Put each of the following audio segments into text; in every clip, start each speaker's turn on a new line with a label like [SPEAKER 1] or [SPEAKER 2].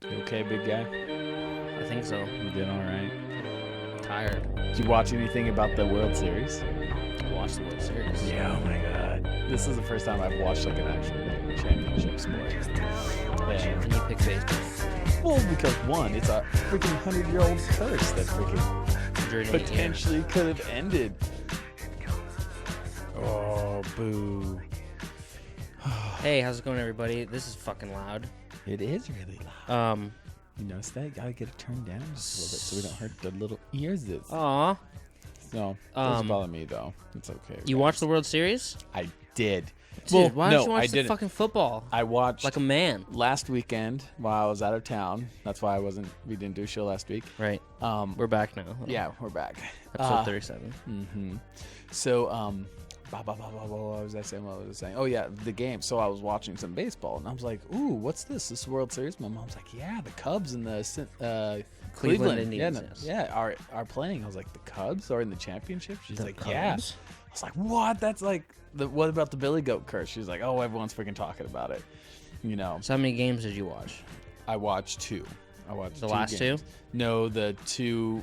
[SPEAKER 1] You okay, big guy?
[SPEAKER 2] I think so.
[SPEAKER 1] You did all right.
[SPEAKER 2] Tired.
[SPEAKER 1] Did you watch anything about the World Series?
[SPEAKER 2] Watch the World Series.
[SPEAKER 1] Yeah, oh my god. This is the first time I've watched like an actual championship sport.
[SPEAKER 2] And you pick baseball.
[SPEAKER 1] Well, because one, it's a freaking 100-year-old curse that freaking
[SPEAKER 2] 108
[SPEAKER 1] potentially could have ended. Oh, boo.
[SPEAKER 2] Hey, how's it going, everybody? This is fucking loud.
[SPEAKER 1] It is really loud.
[SPEAKER 2] Um,
[SPEAKER 1] You notice that? Gotta get it turned down just a little bit so we don't hurt the little ears.
[SPEAKER 2] aw.
[SPEAKER 1] No, doesn't bother me though. It's okay.
[SPEAKER 2] You watched the World Series?
[SPEAKER 1] I did.
[SPEAKER 2] Dude, why don't you
[SPEAKER 1] I
[SPEAKER 2] watch the
[SPEAKER 1] didn't.
[SPEAKER 2] fucking football?
[SPEAKER 1] I watched
[SPEAKER 2] Like a man.
[SPEAKER 1] last weekend while I was out of town. That's why we didn't do a show last week.
[SPEAKER 2] Right.
[SPEAKER 1] We're
[SPEAKER 2] We're back now.
[SPEAKER 1] yeah, we're back.
[SPEAKER 2] Episode 37.
[SPEAKER 1] Mm-hmm. So, what was I saying? Oh yeah, the game. So I was watching some baseball, and I was like, "Ooh, what's this? This World Series?" My mom's like, "Yeah, the Cubs and the
[SPEAKER 2] Cleveland Indians,
[SPEAKER 1] are playing." I was like, "The Cubs are in the championship?" She's
[SPEAKER 2] The
[SPEAKER 1] like,
[SPEAKER 2] Cubs?
[SPEAKER 1] "Yeah." I was like, "What? That's like what about the Billy Goat curse?" She's like, "Oh, everyone's freaking talking about it." You know,
[SPEAKER 2] So how many games did you watch?
[SPEAKER 1] I watched two. I watched
[SPEAKER 2] The
[SPEAKER 1] two
[SPEAKER 2] last
[SPEAKER 1] games.
[SPEAKER 2] two?
[SPEAKER 1] No, the two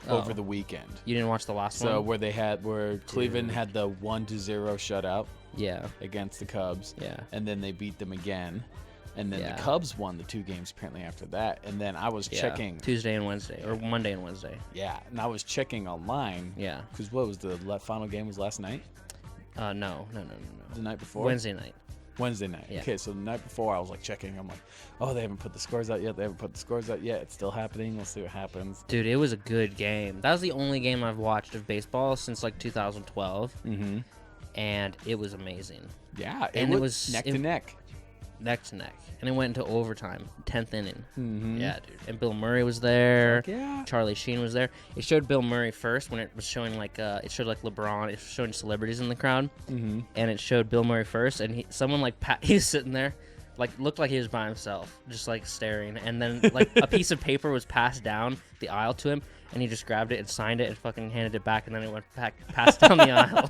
[SPEAKER 1] over
[SPEAKER 2] Oh.
[SPEAKER 1] the weekend.
[SPEAKER 2] You didn't watch the last
[SPEAKER 1] So
[SPEAKER 2] one?
[SPEAKER 1] where Cleveland had the 1-0 shutout
[SPEAKER 2] Yeah.
[SPEAKER 1] against the Cubs,
[SPEAKER 2] Yeah.
[SPEAKER 1] and then they beat them again, and then
[SPEAKER 2] Yeah.
[SPEAKER 1] the Cubs won the two games apparently after that, and then I was
[SPEAKER 2] Yeah.
[SPEAKER 1] checking,
[SPEAKER 2] Tuesday and Wednesday. Or Monday and Wednesday.
[SPEAKER 1] and I was checking online,
[SPEAKER 2] Yeah.
[SPEAKER 1] because what was the final game was last night,
[SPEAKER 2] No.
[SPEAKER 1] the night before,
[SPEAKER 2] Wednesday night.
[SPEAKER 1] Wednesday night.
[SPEAKER 2] Yeah.
[SPEAKER 1] Okay, so the night before I was like checking, I'm like, oh, they haven't put the scores out yet. It's still happening. We'll see what happens.
[SPEAKER 2] Dude, it was a good game. That was the only game I've watched of baseball since like 2012,
[SPEAKER 1] Mm-hmm.
[SPEAKER 2] and it was amazing.
[SPEAKER 1] Yeah,
[SPEAKER 2] And
[SPEAKER 1] it
[SPEAKER 2] it
[SPEAKER 1] was
[SPEAKER 2] was-
[SPEAKER 1] neck
[SPEAKER 2] it-
[SPEAKER 1] to neck.
[SPEAKER 2] Neck to neck. And it went into overtime, 10th inning.
[SPEAKER 1] Mm-hmm.
[SPEAKER 2] Yeah, dude. And Bill Murray was there.
[SPEAKER 1] Yeah.
[SPEAKER 2] Charlie Sheen was there. It showed Bill Murray first when it was showing it showed like LeBron. It was showing celebrities in the crowd,
[SPEAKER 1] Mm-hmm.
[SPEAKER 2] and it showed Bill Murray first. And someone like he was sitting there, like looked like he was by himself, just like staring. And then like a piece of paper was passed down the aisle to him, and he just grabbed it and signed it and fucking handed it back, and then it went back passed down the aisle.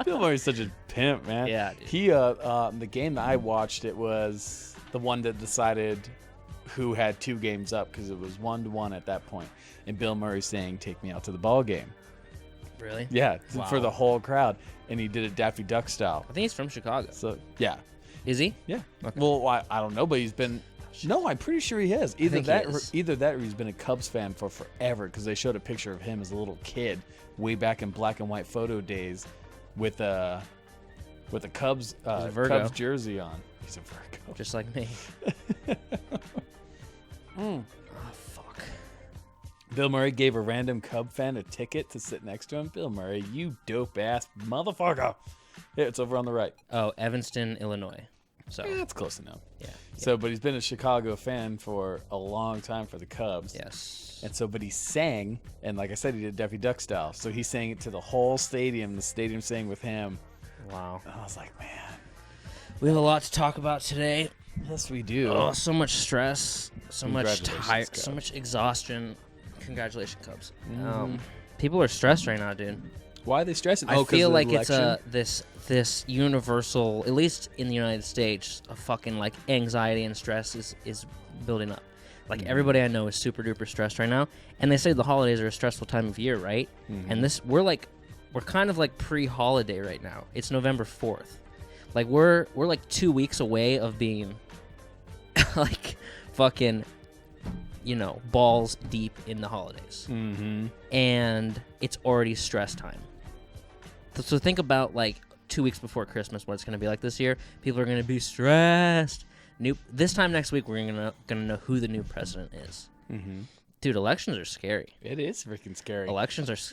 [SPEAKER 1] Bill Murray's such a pimp, man.
[SPEAKER 2] Yeah, dude.
[SPEAKER 1] He the game that I watched, it was the one that decided who had two games up because it was 1-1 at that point, and Bill Murray saying, "Take me out to the ball game."
[SPEAKER 2] Really?
[SPEAKER 1] Yeah,
[SPEAKER 2] Wow.
[SPEAKER 1] for the whole crowd, and he did it Daffy Duck style.
[SPEAKER 2] I think he's from Chicago.
[SPEAKER 1] So yeah,
[SPEAKER 2] Is he?
[SPEAKER 1] yeah.
[SPEAKER 2] Okay.
[SPEAKER 1] Well, I don't know, but he's been. No, I'm pretty sure he has. Either
[SPEAKER 2] think he
[SPEAKER 1] that,
[SPEAKER 2] is.
[SPEAKER 1] or he's been a Cubs fan for forever because they showed a picture of him as a little kid way back in black and white photo days, with a Cubs
[SPEAKER 2] a Virgo.
[SPEAKER 1] Cubs jersey on. He's a Virgo.
[SPEAKER 2] Just like me.
[SPEAKER 1] Mm.
[SPEAKER 2] Oh fuck.
[SPEAKER 1] Bill Murray gave a random Cub fan a ticket to sit next to him. Bill Murray, you dope ass motherfucker. Yeah, it's over on the right.
[SPEAKER 2] Oh, Evanston, Illinois. So
[SPEAKER 1] Yeah, that's close enough.
[SPEAKER 2] yeah.
[SPEAKER 1] So, but he's been a Chicago fan for a long time for the Cubs.
[SPEAKER 2] Yes.
[SPEAKER 1] And so, but he sang, and like I said, he did Daffy Duck style. So he sang it to the whole stadium. The stadium sang with him.
[SPEAKER 2] Wow.
[SPEAKER 1] And I was like, man,
[SPEAKER 2] We have a lot to talk about today.
[SPEAKER 1] yes, we do.
[SPEAKER 2] Oh, so much stress, so much
[SPEAKER 1] Congratulations,
[SPEAKER 2] tired,
[SPEAKER 1] Cubs.
[SPEAKER 2] so much exhaustion. Congratulations, Cubs.
[SPEAKER 1] Mhm.
[SPEAKER 2] People are stressed right now, dude.
[SPEAKER 1] Why are they stressing?
[SPEAKER 2] I
[SPEAKER 1] 'Cause
[SPEAKER 2] feel
[SPEAKER 1] of the
[SPEAKER 2] like it's
[SPEAKER 1] election?
[SPEAKER 2] this universal, at least in the United States, a fucking like anxiety and stress is building up. Like everybody I know is super duper stressed right now, and they say the holidays are a stressful time of year, right? And we're kind of like pre-holiday right now. It's November 4th. Like we're like 2 weeks away of being like fucking, balls deep in the holidays.
[SPEAKER 1] Mm-hmm.
[SPEAKER 2] And it's already stress time. So think about like 2 weeks before Christmas, what it's going to be like this year. People are going to be stressed. This time next week, we're gonna know who the new president is.
[SPEAKER 1] Mm-hmm.
[SPEAKER 2] Dude, elections are scary.
[SPEAKER 1] It is freaking scary.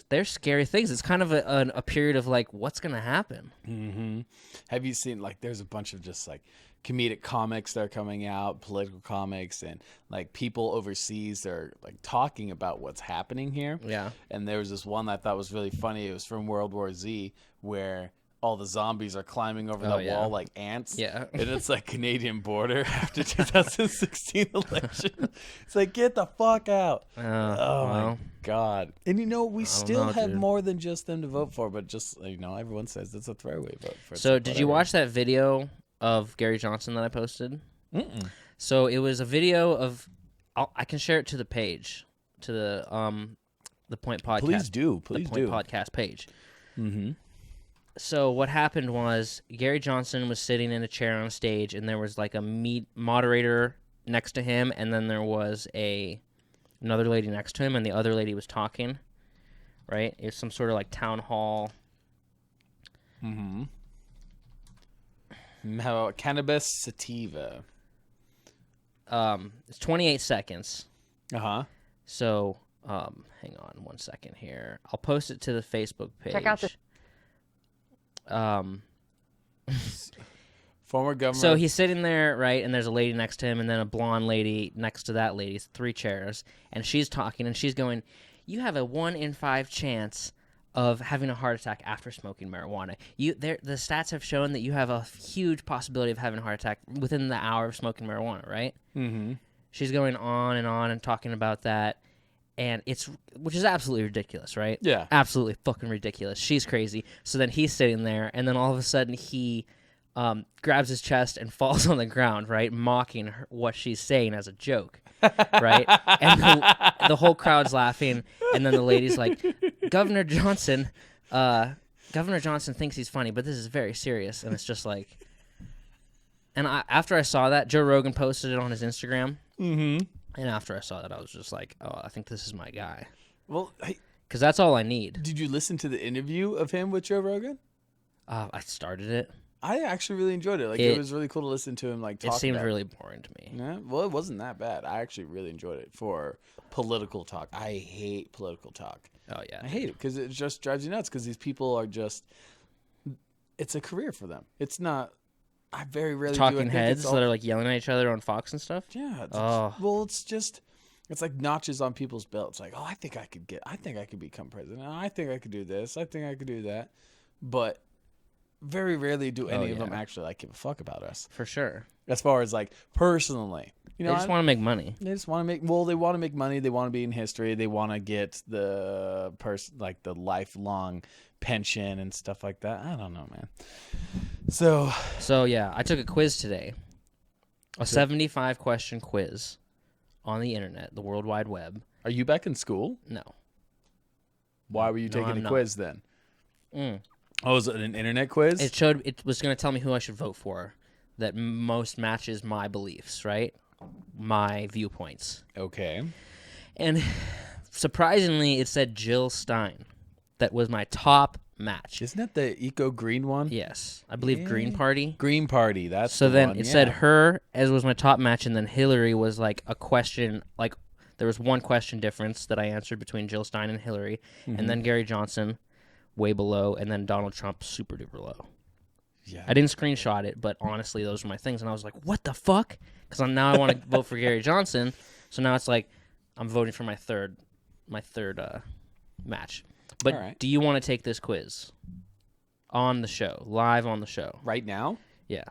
[SPEAKER 2] They're scary things. It's kind of a period of like, what's gonna happen?
[SPEAKER 1] Mm-hmm. Have you seen, like, there's a bunch of just like comedic comics that are coming out, political comics, and like people overseas are like talking about what's happening here.
[SPEAKER 2] Yeah.
[SPEAKER 1] And there was this one I thought was really funny. It was from World War Z, where all the zombies are climbing over that
[SPEAKER 2] yeah.
[SPEAKER 1] wall like ants.
[SPEAKER 2] Yeah.
[SPEAKER 1] And it's like Canadian border after 2016 election. It's like, get the fuck out. Oh my
[SPEAKER 2] well,
[SPEAKER 1] God. And we still
[SPEAKER 2] know,
[SPEAKER 1] have
[SPEAKER 2] dude.
[SPEAKER 1] more than just them to vote for, but just, everyone says it's a throwaway vote for.
[SPEAKER 2] So
[SPEAKER 1] It's like,
[SPEAKER 2] did you
[SPEAKER 1] whatever.
[SPEAKER 2] watch that video of Gary Johnson that I posted?
[SPEAKER 1] Mm-mm.
[SPEAKER 2] So it was a video of I can share it to the page, to the Point Podcast.
[SPEAKER 1] Please do.
[SPEAKER 2] The Point Podcast page.
[SPEAKER 1] Mm-hmm.
[SPEAKER 2] So what happened was Gary Johnson was sitting in a chair on stage, and there was like a moderator next to him, and then there was another lady next to him, and the other lady was talking. Right? It was some sort of like town hall.
[SPEAKER 1] Mm-hmm. How cannabis sativa.
[SPEAKER 2] It's 28 seconds.
[SPEAKER 1] Uh-huh.
[SPEAKER 2] So, hang on 1 second here. I'll post it to the Facebook page.
[SPEAKER 3] Check out the
[SPEAKER 1] Former governor.
[SPEAKER 2] So he's sitting there, right, and there's a lady next to him, and then a blonde lady next to that lady. It's 3 chairs, and she's talking, and she's going, "You have a 1 in 5 chance of having a heart attack after smoking marijuana. The stats have shown that you have a huge possibility of having a heart attack within the hour of smoking marijuana, right?"
[SPEAKER 1] Mm-hmm.
[SPEAKER 2] She's going on and talking about that, and which is absolutely ridiculous, right?
[SPEAKER 1] Yeah.
[SPEAKER 2] Absolutely fucking ridiculous. She's crazy. So then he's sitting there, and then all of a sudden he grabs his chest and falls on the ground, right, mocking what she's saying as a joke, right? And the whole crowd's laughing, and then the lady's like, Governor Johnson thinks he's funny, but this is very serious. And it's just like, and after I saw that, Joe Rogan posted it on his Instagram,
[SPEAKER 1] Mm-hmm.
[SPEAKER 2] and after I saw that, I was just like, oh, I think this is my guy,
[SPEAKER 1] Well, hey,
[SPEAKER 2] because that's all I need.
[SPEAKER 1] did you listen to the interview of him with Joe Rogan?
[SPEAKER 2] I started it.
[SPEAKER 1] I actually really enjoyed it. Like, it was really cool to listen to him, like, talk
[SPEAKER 2] It seemed
[SPEAKER 1] about
[SPEAKER 2] really boring to me.
[SPEAKER 1] Yeah, well, it wasn't that bad. I actually really enjoyed it for political talk. I hate political talk.
[SPEAKER 2] Oh yeah,
[SPEAKER 1] I hate it because it just drives you nuts because these people are just, it's a career for them. It's not, I very rarely do. I
[SPEAKER 2] talking
[SPEAKER 1] think
[SPEAKER 2] heads
[SPEAKER 1] it's all,
[SPEAKER 2] that are like yelling at each other on Fox and stuff.
[SPEAKER 1] yeah.
[SPEAKER 2] Oh.
[SPEAKER 1] Well, it's just, it's like notches on people's belts. Like, oh, I think I could become president. Oh, I think I could do this. I think I could do that. But very rarely do any of them actually like give a fuck about us.
[SPEAKER 2] For sure.
[SPEAKER 1] As far as like personally, you know,
[SPEAKER 2] They just want to make money.
[SPEAKER 1] They just want to make. Well, they want to make money. They want to be in history. They want to get the like the lifelong pension and stuff like that. I don't know, man. So
[SPEAKER 2] Yeah, I took a quiz today, a 75 question quiz on the internet, the World Wide Web.
[SPEAKER 1] are you back in school?
[SPEAKER 2] No.
[SPEAKER 1] Why were you
[SPEAKER 2] No,
[SPEAKER 1] taking
[SPEAKER 2] I'm
[SPEAKER 1] a
[SPEAKER 2] not.
[SPEAKER 1] quiz then?
[SPEAKER 2] Mm.
[SPEAKER 1] Oh, is it an internet quiz?
[SPEAKER 2] It was going to tell me who I should vote for that most matches my beliefs, right? My viewpoints.
[SPEAKER 1] Okay.
[SPEAKER 2] And surprisingly, it said Jill Stein. That was my top match.
[SPEAKER 1] Isn't that the eco green one?
[SPEAKER 2] Yes. I believe
[SPEAKER 1] Yeah.
[SPEAKER 2] Green Party.
[SPEAKER 1] Green Party. That's
[SPEAKER 2] So
[SPEAKER 1] the
[SPEAKER 2] then
[SPEAKER 1] one,
[SPEAKER 2] it
[SPEAKER 1] yeah.
[SPEAKER 2] said her as was my top match, and then Hillary was like a question, like there was one question difference that I answered between Jill Stein and Hillary, and then Gary Johnson way below, and then Donald Trump super duper low.
[SPEAKER 1] Yeah.
[SPEAKER 2] I didn't screenshot it, but honestly, those were my things, and I was like, what the fuck? Because now I want to vote for Gary Johnson, so now it's like I'm voting for my third match. But
[SPEAKER 1] All right.
[SPEAKER 2] do you want to take this quiz on the show, live on the show?
[SPEAKER 1] Right now?
[SPEAKER 2] Yeah.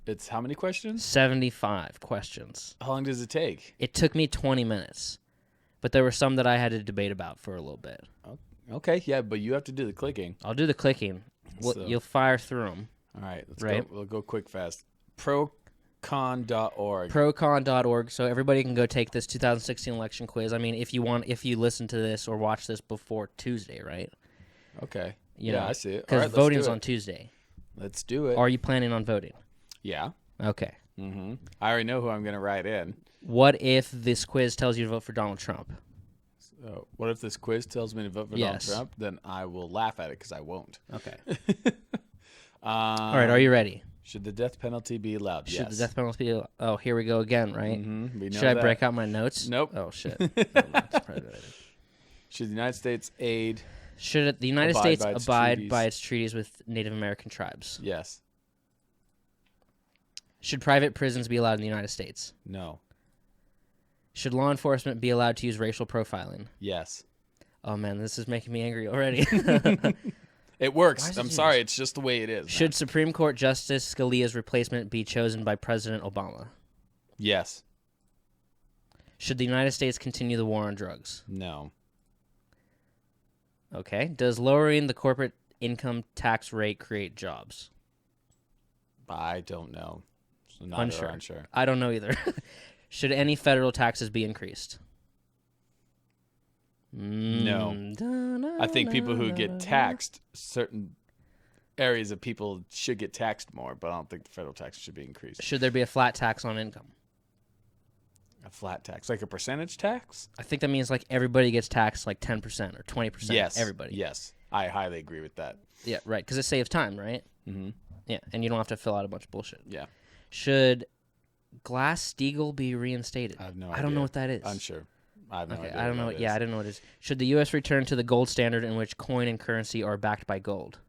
[SPEAKER 1] It's how many questions?
[SPEAKER 2] 75 questions.
[SPEAKER 1] How long does it take?
[SPEAKER 2] It took me 20 minutes, but there were some that I had to debate about for a little bit.
[SPEAKER 1] Okay, yeah, but you have to do the clicking.
[SPEAKER 2] I'll do the clicking.
[SPEAKER 1] So-
[SPEAKER 2] You'll fire through them.
[SPEAKER 1] All right, let's
[SPEAKER 2] Right.
[SPEAKER 1] go. We'll go quick, fast. Procon.org.
[SPEAKER 2] Procon.org, so everybody can go take this 2016 election quiz. I mean, if you listen to this or watch this before Tuesday, right?
[SPEAKER 1] Okay.
[SPEAKER 2] You
[SPEAKER 1] yeah,
[SPEAKER 2] know,
[SPEAKER 1] I see it. All
[SPEAKER 2] Because
[SPEAKER 1] right, let's
[SPEAKER 2] voting's
[SPEAKER 1] do it.
[SPEAKER 2] on Tuesday.
[SPEAKER 1] Let's do it.
[SPEAKER 2] Are you planning on voting?
[SPEAKER 1] Yeah.
[SPEAKER 2] Okay.
[SPEAKER 1] I already know who I'm going to write in.
[SPEAKER 2] What if this quiz tells you to vote for Donald Trump?
[SPEAKER 1] So what if this quiz tells me to vote for
[SPEAKER 2] Yes.
[SPEAKER 1] Donald Trump? Then I will laugh at it because I won't.
[SPEAKER 2] Okay.
[SPEAKER 1] All
[SPEAKER 2] All right, are you ready?
[SPEAKER 1] Should the death penalty be allowed?
[SPEAKER 2] Should
[SPEAKER 1] yes.
[SPEAKER 2] the death penalty be... Oh, here we go again, right?
[SPEAKER 1] We know
[SPEAKER 2] Should I
[SPEAKER 1] that.
[SPEAKER 2] break out my notes?
[SPEAKER 1] Nope.
[SPEAKER 2] Oh, shit.
[SPEAKER 1] Should the United States aid?
[SPEAKER 2] Should the United
[SPEAKER 1] Abide
[SPEAKER 2] States
[SPEAKER 1] by its
[SPEAKER 2] abide
[SPEAKER 1] treaties.
[SPEAKER 2] by its treaties with Native American tribes?
[SPEAKER 1] Yes.
[SPEAKER 2] Should private prisons be allowed in the United States?
[SPEAKER 1] No.
[SPEAKER 2] Should law enforcement be allowed to use racial profiling?
[SPEAKER 1] Yes.
[SPEAKER 2] Oh, man, this is making me angry already.
[SPEAKER 1] It
[SPEAKER 2] Why
[SPEAKER 1] works.
[SPEAKER 2] does it
[SPEAKER 1] I'm
[SPEAKER 2] do
[SPEAKER 1] sorry.
[SPEAKER 2] this?
[SPEAKER 1] It's just the way it is.
[SPEAKER 2] Should
[SPEAKER 1] man.
[SPEAKER 2] Supreme Court Justice Scalia's replacement be chosen by President Obama?
[SPEAKER 1] Yes.
[SPEAKER 2] Should the United States continue the war on drugs?
[SPEAKER 1] No.
[SPEAKER 2] Okay. Does lowering the corporate income tax rate create jobs?
[SPEAKER 1] I don't know. So not
[SPEAKER 2] Unsure.
[SPEAKER 1] unsure.
[SPEAKER 2] I don't know either. Should any federal taxes be increased?
[SPEAKER 1] No. I think people who get taxed, certain areas of people should get taxed more, but I don't think the federal taxes should be increased.
[SPEAKER 2] Should there be a flat tax on income?
[SPEAKER 1] A flat tax, like a percentage tax?
[SPEAKER 2] I think that means like everybody gets taxed like 10% or 20%.
[SPEAKER 1] Yes.
[SPEAKER 2] Everybody.
[SPEAKER 1] Yes. I highly agree with that.
[SPEAKER 2] Yeah, right. Because it saves time, right?
[SPEAKER 1] Mm-hmm.
[SPEAKER 2] Yeah, and you don't have to fill out a bunch of bullshit.
[SPEAKER 1] Yeah.
[SPEAKER 2] Should Glass-Steagall be reinstated?
[SPEAKER 1] I have no idea.
[SPEAKER 2] I don't know what that is.
[SPEAKER 1] Unsure. I have no idea.
[SPEAKER 2] I don't know. Yeah, I didn't know what it is. Should the U.S. return to the gold standard in which coin and currency are backed by gold?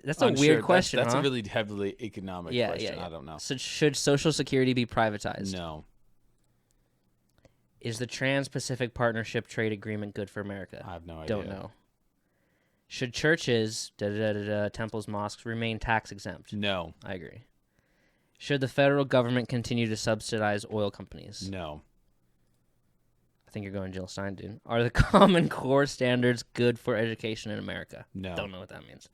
[SPEAKER 2] That's a weird question.
[SPEAKER 1] That's
[SPEAKER 2] huh?
[SPEAKER 1] a really heavily economic question.
[SPEAKER 2] Yeah.
[SPEAKER 1] I don't know.
[SPEAKER 2] So should Social Security be privatized?
[SPEAKER 1] No.
[SPEAKER 2] Is the Trans-Pacific Partnership Trade Agreement good for America?
[SPEAKER 1] I have no idea.
[SPEAKER 2] Don't know. Should churches, temples, mosques, remain tax exempt?
[SPEAKER 1] No.
[SPEAKER 2] I agree. Should the federal government continue to subsidize oil companies?
[SPEAKER 1] No.
[SPEAKER 2] I think you're going Jill Stein, dude. Are the Common Core standards good for education in America?
[SPEAKER 1] No.
[SPEAKER 2] Don't know what that means.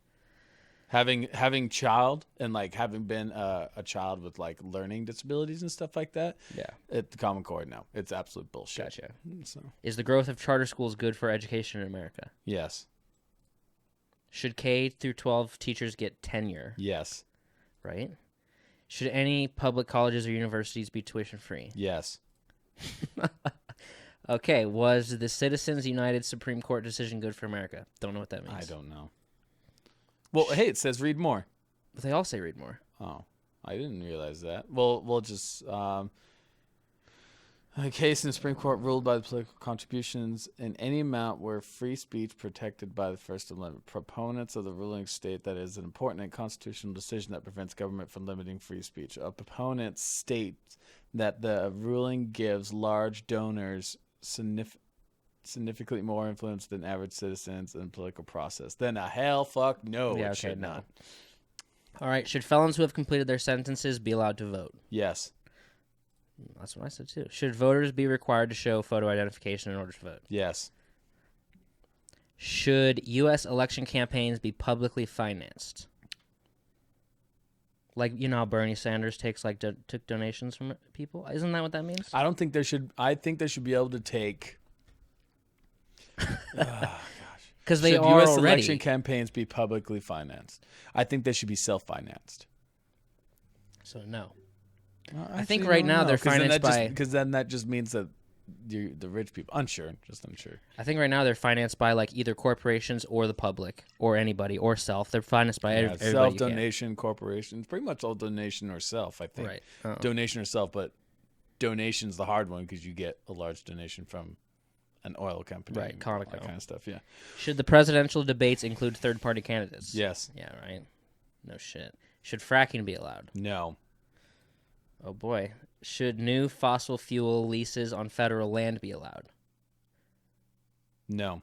[SPEAKER 1] Having child and like having been a child with like learning disabilities and stuff like that.
[SPEAKER 2] Yeah.
[SPEAKER 1] At the Common Core, no, it's absolute bullshit.
[SPEAKER 2] Gotcha.
[SPEAKER 1] So
[SPEAKER 2] Is the growth of charter schools good for education in America?
[SPEAKER 1] yes.
[SPEAKER 2] Should K through 12 teachers get tenure?
[SPEAKER 1] Yes.
[SPEAKER 2] Right? Should any public colleges or universities be tuition free?
[SPEAKER 1] Yes.
[SPEAKER 2] Okay, was the Citizens United Supreme Court decision good for America? Don't know what that means.
[SPEAKER 1] I don't know. Well, hey, it says read more.
[SPEAKER 2] But they all say read more.
[SPEAKER 1] Oh, I didn't realize that. Well, we'll just a case in the Supreme Court ruled by the political contributions in any amount where free speech protected by the First Amendment. Proponents of the ruling state that is an important and constitutional decision that prevents government from limiting free speech. Opponents state that the ruling gives large donors significantly more influence than average citizens in the political process. Then a hell fuck no,
[SPEAKER 2] Yeah,
[SPEAKER 1] it
[SPEAKER 2] okay,
[SPEAKER 1] should
[SPEAKER 2] no.
[SPEAKER 1] not.
[SPEAKER 2] All right, should felons who have completed their sentences be allowed to vote?
[SPEAKER 1] Yes.
[SPEAKER 2] That's what I said too. Should voters be required to show photo identification in order to vote?
[SPEAKER 1] Yes.
[SPEAKER 2] Should U.S. election campaigns be publicly financed? Like, you know how Bernie Sanders takes took donations from people? Isn't that what that means?
[SPEAKER 1] I don't think there should. I think they should be able to take.
[SPEAKER 2] Because they
[SPEAKER 1] should
[SPEAKER 2] are
[SPEAKER 1] U.S.
[SPEAKER 2] already.
[SPEAKER 1] election campaigns be publicly financed? I think they should be self-financed.
[SPEAKER 2] So no.
[SPEAKER 1] I
[SPEAKER 2] think right now they're financed by.
[SPEAKER 1] Because then that just means that the rich people. Unsure.
[SPEAKER 2] I think right now they're financed by like either corporations or the public or anybody or self. They're financed by everybody.
[SPEAKER 1] Self-donation corporations. Pretty much all donation or self, I think.
[SPEAKER 2] Right.
[SPEAKER 1] Donation or self, but donation's the hard one because you get a large donation from an oil company.
[SPEAKER 2] Right, Conoco.
[SPEAKER 1] That kind of stuff, yeah.
[SPEAKER 2] Should the presidential debates include third-party candidates?
[SPEAKER 1] Yes.
[SPEAKER 2] Yeah, right. No shit. Should fracking be allowed?
[SPEAKER 1] No.
[SPEAKER 2] Oh, boy. Should new fossil fuel leases on federal land be allowed?
[SPEAKER 1] No.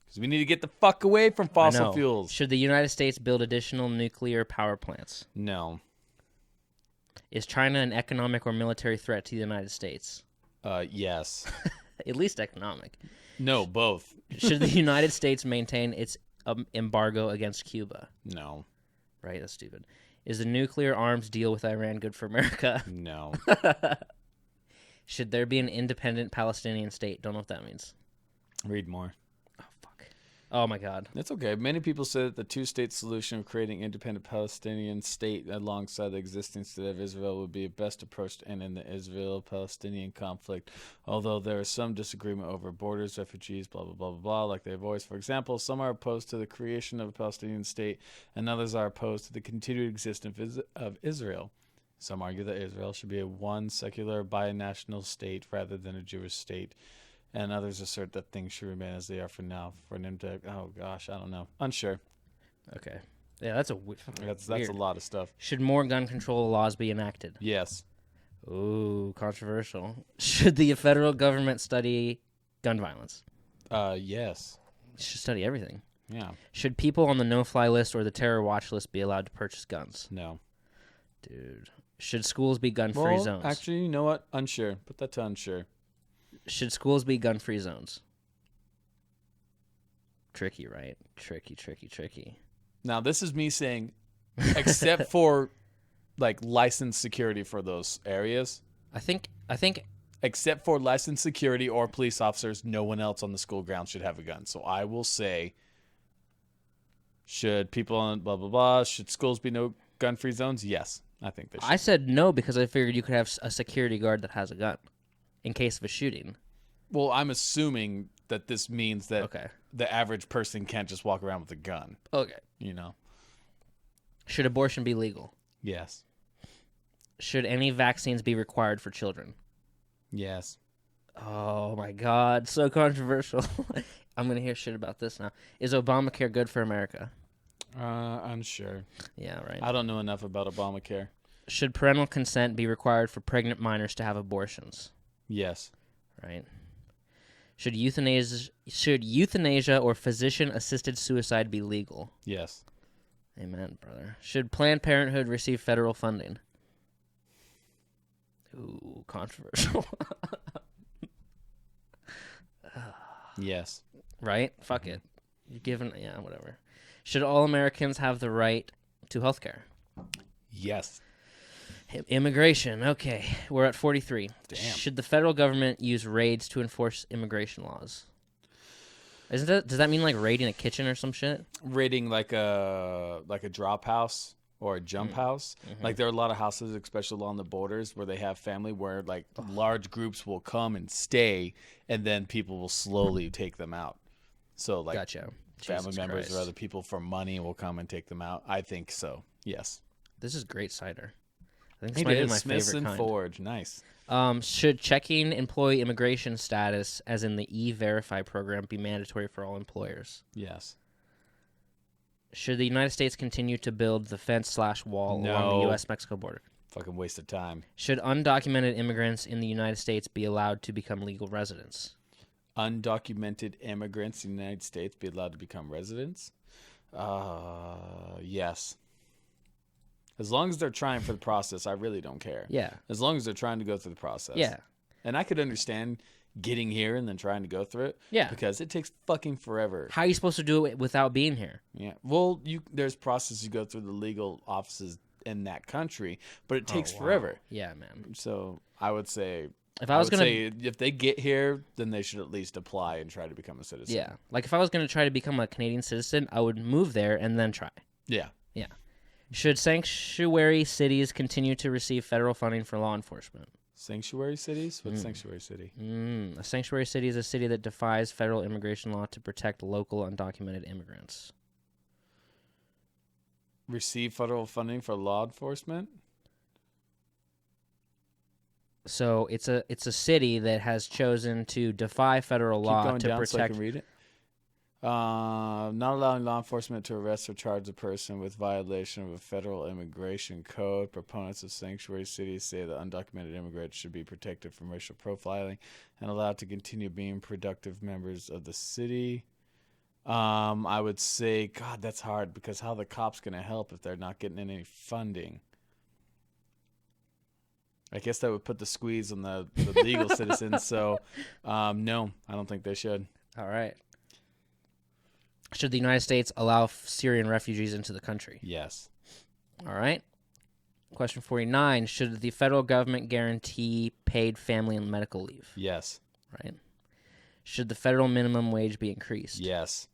[SPEAKER 1] Because we need to get the fuck away from fossil fuels.
[SPEAKER 2] Should the United States build additional nuclear power plants?
[SPEAKER 1] No.
[SPEAKER 2] Is China an economic or military threat to the United States?
[SPEAKER 1] Yes.
[SPEAKER 2] At least economic.
[SPEAKER 1] No, both.
[SPEAKER 2] Should the United States maintain its embargo against Cuba?
[SPEAKER 1] No.
[SPEAKER 2] Right, that's stupid. Is the nuclear arms deal with Iran good for America?
[SPEAKER 1] No.
[SPEAKER 2] Should there be an independent Palestinian state? Don't know what that means.
[SPEAKER 1] Read more.
[SPEAKER 2] Oh, fuck. Oh, my God.
[SPEAKER 1] That's okay. Many people say that the two-state solution of creating independent Palestinian state alongside the existing state of Israel would be a best approach to ending the Israel-Palestinian conflict, although there is some disagreement over borders, refugees, blah, blah, blah, blah, blah, like they voice. For example, some are opposed to the creation of a Palestinian state, and others are opposed to the continued existence of Israel. Some argue that Israel should be a one secular binational state rather than a Jewish state. And others assert that things should remain as they are for now. For an impact, oh gosh, I don't know. Unsure.
[SPEAKER 2] Okay. Yeah, that's
[SPEAKER 1] That's a lot of stuff.
[SPEAKER 2] Should more gun control laws be enacted?
[SPEAKER 1] Yes.
[SPEAKER 2] Ooh, controversial. Should the federal government study gun violence?
[SPEAKER 1] Yes.
[SPEAKER 2] It should study everything.
[SPEAKER 1] Yeah.
[SPEAKER 2] Should people on the no-fly list or the terror watch list be allowed to purchase guns?
[SPEAKER 1] No.
[SPEAKER 2] Dude. Should schools be gun-free zones?
[SPEAKER 1] Actually, you know what? Unsure. Put that to unsure.
[SPEAKER 2] Should schools be gun-free zones? Tricky, right? Tricky.
[SPEAKER 1] Now, this is me saying, except for like licensed security for those areas.
[SPEAKER 2] I think
[SPEAKER 1] Except for licensed security or police officers, no one else on the school grounds should have a gun. So I will say, should people on blah, blah, blah, should schools be no gun-free zones? Yes, I think they should.
[SPEAKER 2] I said no because I figured you could have a security guard that has a gun in case of a shooting.
[SPEAKER 1] Well, I'm assuming that this means that
[SPEAKER 2] Okay.
[SPEAKER 1] the average person can't just walk around with a gun,
[SPEAKER 2] Okay.
[SPEAKER 1] you know?
[SPEAKER 2] Should abortion be legal?
[SPEAKER 1] Yes.
[SPEAKER 2] Should any vaccines be required for children?
[SPEAKER 1] Yes.
[SPEAKER 2] Oh my God, so controversial. I'm gonna hear shit about this now. Is Obamacare good for America?
[SPEAKER 1] Unsure.
[SPEAKER 2] Yeah, right.
[SPEAKER 1] I don't know enough about Obamacare.
[SPEAKER 2] Should parental consent be required for pregnant minors to have abortions?
[SPEAKER 1] Yes.
[SPEAKER 2] Right. Should euthanasia or physician-assisted suicide be legal?
[SPEAKER 1] Yes.
[SPEAKER 2] Amen, brother. Should Planned Parenthood receive federal funding? Ooh, controversial.
[SPEAKER 1] Yes.
[SPEAKER 2] Right? Fuck it. You're given, yeah, whatever. Should all Americans have the right to health care?
[SPEAKER 1] Yes.
[SPEAKER 2] Immigration. Okay, we're at 43.
[SPEAKER 1] Damn.
[SPEAKER 2] Should the federal government use raids to enforce immigration laws? Does that mean like raiding a kitchen or some shit?
[SPEAKER 1] Raiding like a drop house or a jump house.
[SPEAKER 2] Mm-hmm.
[SPEAKER 1] Like there are a lot of houses, especially along the borders, where they have family where like large groups will come and stay, and then people will slowly take them out. So like
[SPEAKER 2] Gotcha.
[SPEAKER 1] family
[SPEAKER 2] Jesus
[SPEAKER 1] members
[SPEAKER 2] Christ.
[SPEAKER 1] or other people for money will come and take them out. I think so. Yes.
[SPEAKER 2] This is great cider. I think this
[SPEAKER 1] It
[SPEAKER 2] might be
[SPEAKER 1] is
[SPEAKER 2] my
[SPEAKER 1] Smith's
[SPEAKER 2] favorite
[SPEAKER 1] and
[SPEAKER 2] kind.
[SPEAKER 1] Forge. Nice.
[SPEAKER 2] Should checking employee immigration status, as in the E-Verify program, be mandatory for all employers?
[SPEAKER 1] Yes.
[SPEAKER 2] Should the United States continue to build the fence/wall along
[SPEAKER 1] No.
[SPEAKER 2] the U.S.-Mexico border?
[SPEAKER 1] Fucking waste of time.
[SPEAKER 2] Should undocumented immigrants in the United States be allowed to become legal residents?
[SPEAKER 1] Undocumented immigrants in the United States be allowed to become residents? Yes. As long as they're trying for the process, I really don't care.
[SPEAKER 2] Yeah.
[SPEAKER 1] As long as they're trying to go through the process.
[SPEAKER 2] Yeah.
[SPEAKER 1] And I could understand getting here and then trying to go through it.
[SPEAKER 2] Yeah.
[SPEAKER 1] Because it takes fucking forever.
[SPEAKER 2] How are you supposed to do it without being here?
[SPEAKER 1] Yeah. Well, there's process you go through the legal offices in that country, but it takes forever.
[SPEAKER 2] Yeah, man.
[SPEAKER 1] So I would say
[SPEAKER 2] If I was gonna,
[SPEAKER 1] say if they get here, then they should at least apply and try to become a citizen.
[SPEAKER 2] yeah, like if I was gonna try to become a Canadian citizen, I would move there and then try.
[SPEAKER 1] Yeah.
[SPEAKER 2] Yeah. Should sanctuary cities continue to receive federal funding for law enforcement?
[SPEAKER 1] Sanctuary cities? What's sanctuary city?
[SPEAKER 2] A sanctuary city is a city that defies federal immigration law to protect local undocumented immigrants.
[SPEAKER 1] Receive federal funding for law enforcement?
[SPEAKER 2] So it's a city that has chosen to defy federal law
[SPEAKER 1] Keep going
[SPEAKER 2] to
[SPEAKER 1] down
[SPEAKER 2] protect.
[SPEAKER 1] so I can read it. Not allowing law enforcement to arrest or charge a person with violation of a federal immigration code. Proponents of sanctuary cities say that undocumented immigrants should be protected from racial profiling and allowed to continue being productive members of the city. I would say, God, that's hard because how the cops going to help if they're not getting any funding? I guess that would put the squeeze on the legal citizens. So, no, I don't think they should.
[SPEAKER 2] All right. Should the United States allow Syrian refugees into the country?
[SPEAKER 1] Yes.
[SPEAKER 2] All right. Question 49. Should the federal government guarantee paid family and medical leave?
[SPEAKER 1] Yes.
[SPEAKER 2] Right. Should the federal minimum wage be increased?
[SPEAKER 1] Yes.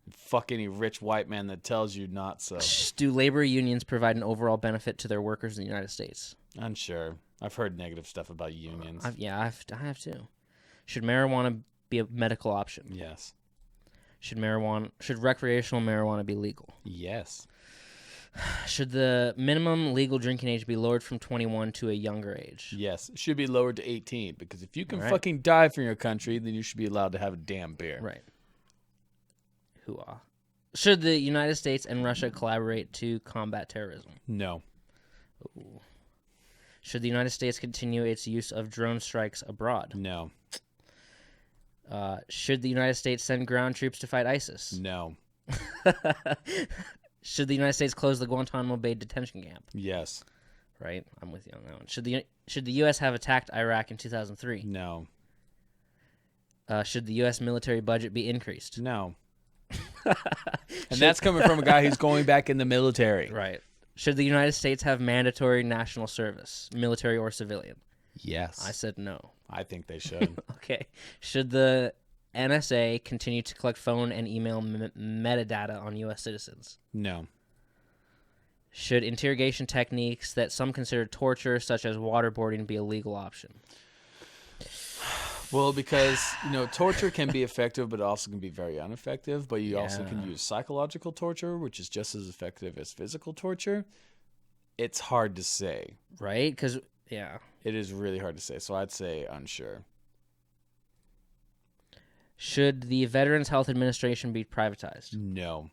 [SPEAKER 1] Fuck any rich white man that tells you not so.
[SPEAKER 2] Do labor unions provide an overall benefit to their workers in the United States?
[SPEAKER 1] Unsure. I've heard negative stuff about unions.
[SPEAKER 2] I have too. Should marijuana be a medical option?
[SPEAKER 1] Yes.
[SPEAKER 2] Should recreational marijuana be legal?
[SPEAKER 1] Yes.
[SPEAKER 2] Should the minimum legal drinking age be lowered from 21 to a younger age?
[SPEAKER 1] Yes. It should be lowered to 18 because if you can
[SPEAKER 2] All right.
[SPEAKER 1] fucking die for your country, then you should be allowed to have a damn beer.
[SPEAKER 2] Right. Hoo-ah. Should the United States and Russia collaborate to combat terrorism?
[SPEAKER 1] No.
[SPEAKER 2] Ooh. Should the United States continue its use of drone strikes abroad?
[SPEAKER 1] No.
[SPEAKER 2] Should the United States send ground troops to fight ISIS?
[SPEAKER 1] No.
[SPEAKER 2] Should the United States close the Guantanamo Bay detention camp?
[SPEAKER 1] Yes.
[SPEAKER 2] Right, I'm with you on that one. Should the U.S. have attacked Iraq in 2003?
[SPEAKER 1] No.
[SPEAKER 2] Should the U.S. military budget be increased?
[SPEAKER 1] No. And that's coming from a guy who's going back in the military.
[SPEAKER 2] Right. Should the United States have mandatory national service, military or civilian?
[SPEAKER 1] Yes.
[SPEAKER 2] I said no.
[SPEAKER 1] I think they should.
[SPEAKER 2] Okay. Should the NSA continue to collect phone and email metadata on U.S. citizens?
[SPEAKER 1] No.
[SPEAKER 2] Should interrogation techniques that some consider torture, such as waterboarding, be a legal option?
[SPEAKER 1] Well, because, torture can be effective, but it also can be very ineffective. But you also can use psychological torture, which is just as effective as physical torture. It's hard to say.
[SPEAKER 2] Right? Because, yeah.
[SPEAKER 1] It is really hard to say. So I'd say unsure.
[SPEAKER 2] Should the Veterans Health Administration be privatized?
[SPEAKER 1] No.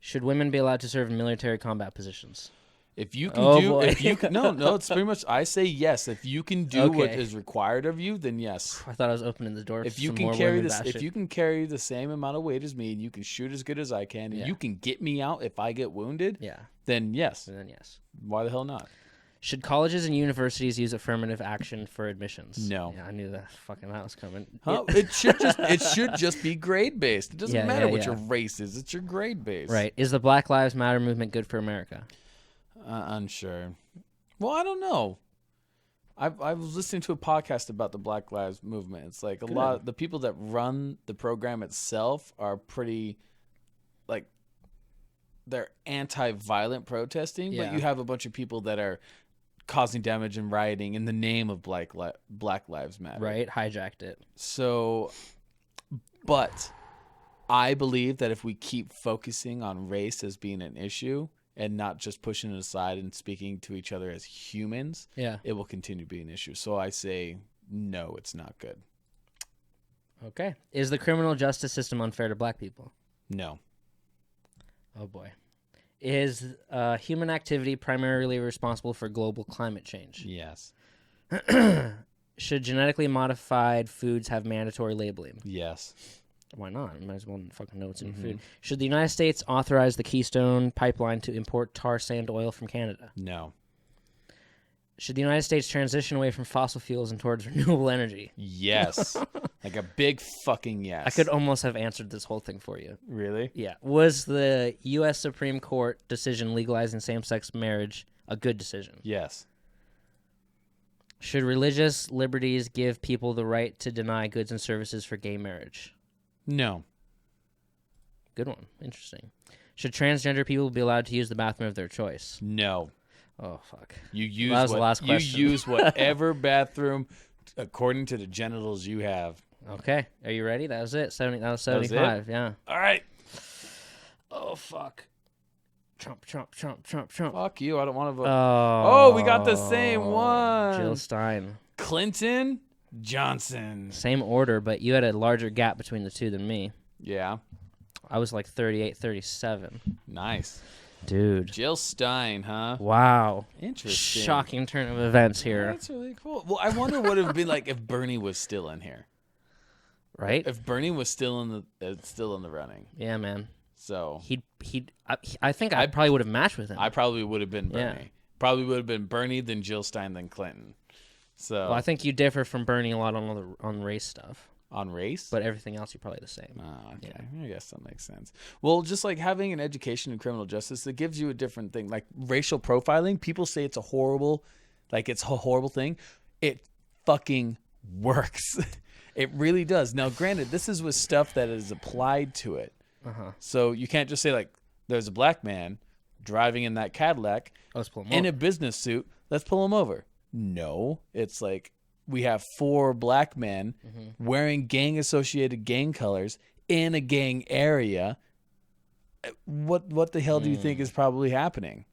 [SPEAKER 2] Should women be allowed to serve in military combat positions?
[SPEAKER 1] If you can it's pretty much, I say yes. If you can do what is required of you, then yes.
[SPEAKER 2] I thought I was opening the door for
[SPEAKER 1] if you
[SPEAKER 2] some
[SPEAKER 1] can
[SPEAKER 2] more
[SPEAKER 1] carry
[SPEAKER 2] women
[SPEAKER 1] this,
[SPEAKER 2] bashing.
[SPEAKER 1] if you can carry the same amount of weight as me, and you can shoot as good as I can, and you can get me out if I get wounded, then yes. Why the hell not?
[SPEAKER 2] Should colleges and universities use affirmative action for admissions?
[SPEAKER 1] No.
[SPEAKER 2] Yeah, I knew that was coming.
[SPEAKER 1] Huh? It should just be grade based. It doesn't matter what your race is. It's your grade based.
[SPEAKER 2] Right. Is the Black Lives Matter movement good for America?
[SPEAKER 1] Unsure. Well, I don't know. I was listening to a podcast about the Black Lives movement. It's like a lot of the people that run the program itself are pretty, like, they're anti-violent protesting, but you have a bunch of people that are causing damage and rioting in the name of Black Lives Matter.
[SPEAKER 2] Right, hijacked it.
[SPEAKER 1] So, but I believe that if we keep focusing on race as being an issue and not just pushing it aside and speaking to each other as humans, it will continue to be an issue. So I say, no, it's not good.
[SPEAKER 2] Okay. Is the criminal justice system unfair to black people?
[SPEAKER 1] No.
[SPEAKER 2] Oh, boy. Is human activity primarily responsible for global climate change?
[SPEAKER 1] Yes.
[SPEAKER 2] Should genetically modified foods have mandatory labeling?
[SPEAKER 1] Yes.
[SPEAKER 2] Why not? You might as well fucking know what's in your food. Should the United States authorize the Keystone pipeline to import tar sand oil from Canada?
[SPEAKER 1] No.
[SPEAKER 2] Should the United States transition away from fossil fuels and towards renewable energy?
[SPEAKER 1] Yes. Like a big fucking yes.
[SPEAKER 2] I could almost have answered this whole thing for you.
[SPEAKER 1] Really?
[SPEAKER 2] Yeah. Was the U.S. Supreme Court decision legalizing same-sex marriage a good decision?
[SPEAKER 1] Yes.
[SPEAKER 2] Should religious liberties give people the right to deny goods and services for gay marriage?
[SPEAKER 1] No.
[SPEAKER 2] Good one. Interesting. Should transgender people be allowed to use the bathroom of their choice?
[SPEAKER 1] No.
[SPEAKER 2] Oh, fuck.
[SPEAKER 1] You use
[SPEAKER 2] that was the last question.
[SPEAKER 1] You use whatever bathroom according to the genitals you have.
[SPEAKER 2] Okay. Are you ready? That was it. That was 75. Yeah.
[SPEAKER 1] All right.
[SPEAKER 2] Oh, fuck. Trump.
[SPEAKER 1] Fuck you. I don't want to vote.
[SPEAKER 2] Oh,
[SPEAKER 1] we got the same one.
[SPEAKER 2] Jill Stein.
[SPEAKER 1] Clinton, Johnson.
[SPEAKER 2] Same order, but you had a larger gap between the two than me.
[SPEAKER 1] Yeah.
[SPEAKER 2] I was like 38, 37.
[SPEAKER 1] Nice.
[SPEAKER 2] Dude.
[SPEAKER 1] Jill Stein, huh?
[SPEAKER 2] Wow.
[SPEAKER 1] Interesting.
[SPEAKER 2] Shocking turn of events here.
[SPEAKER 1] That's really cool. Well, I wonder what it would be like if Bernie was still in here.
[SPEAKER 2] Right?
[SPEAKER 1] If Bernie was still in the running.
[SPEAKER 2] Yeah, man.
[SPEAKER 1] So
[SPEAKER 2] I think I probably would have matched with him.
[SPEAKER 1] I probably would have been Bernie.
[SPEAKER 2] Yeah.
[SPEAKER 1] Probably would have been Bernie, then Jill Stein, then Clinton. So
[SPEAKER 2] well, I think you differ from Bernie a lot on race stuff.
[SPEAKER 1] On race?
[SPEAKER 2] But everything else, you're probably the same.
[SPEAKER 1] Oh, okay. Yeah. I guess that makes sense. Well, just like having an education in criminal justice, it gives you a different thing. Like racial profiling, people say it's a horrible thing. It fucking works. It really does. Now, granted, this is with stuff that is applied to it. So you can't just say, like, there's a black man driving in that Cadillac in a business suit. Let's pull him over. No, it's like, we have 4 black men wearing gang-associated gang colors in a gang area. What the hell do you think is probably happening?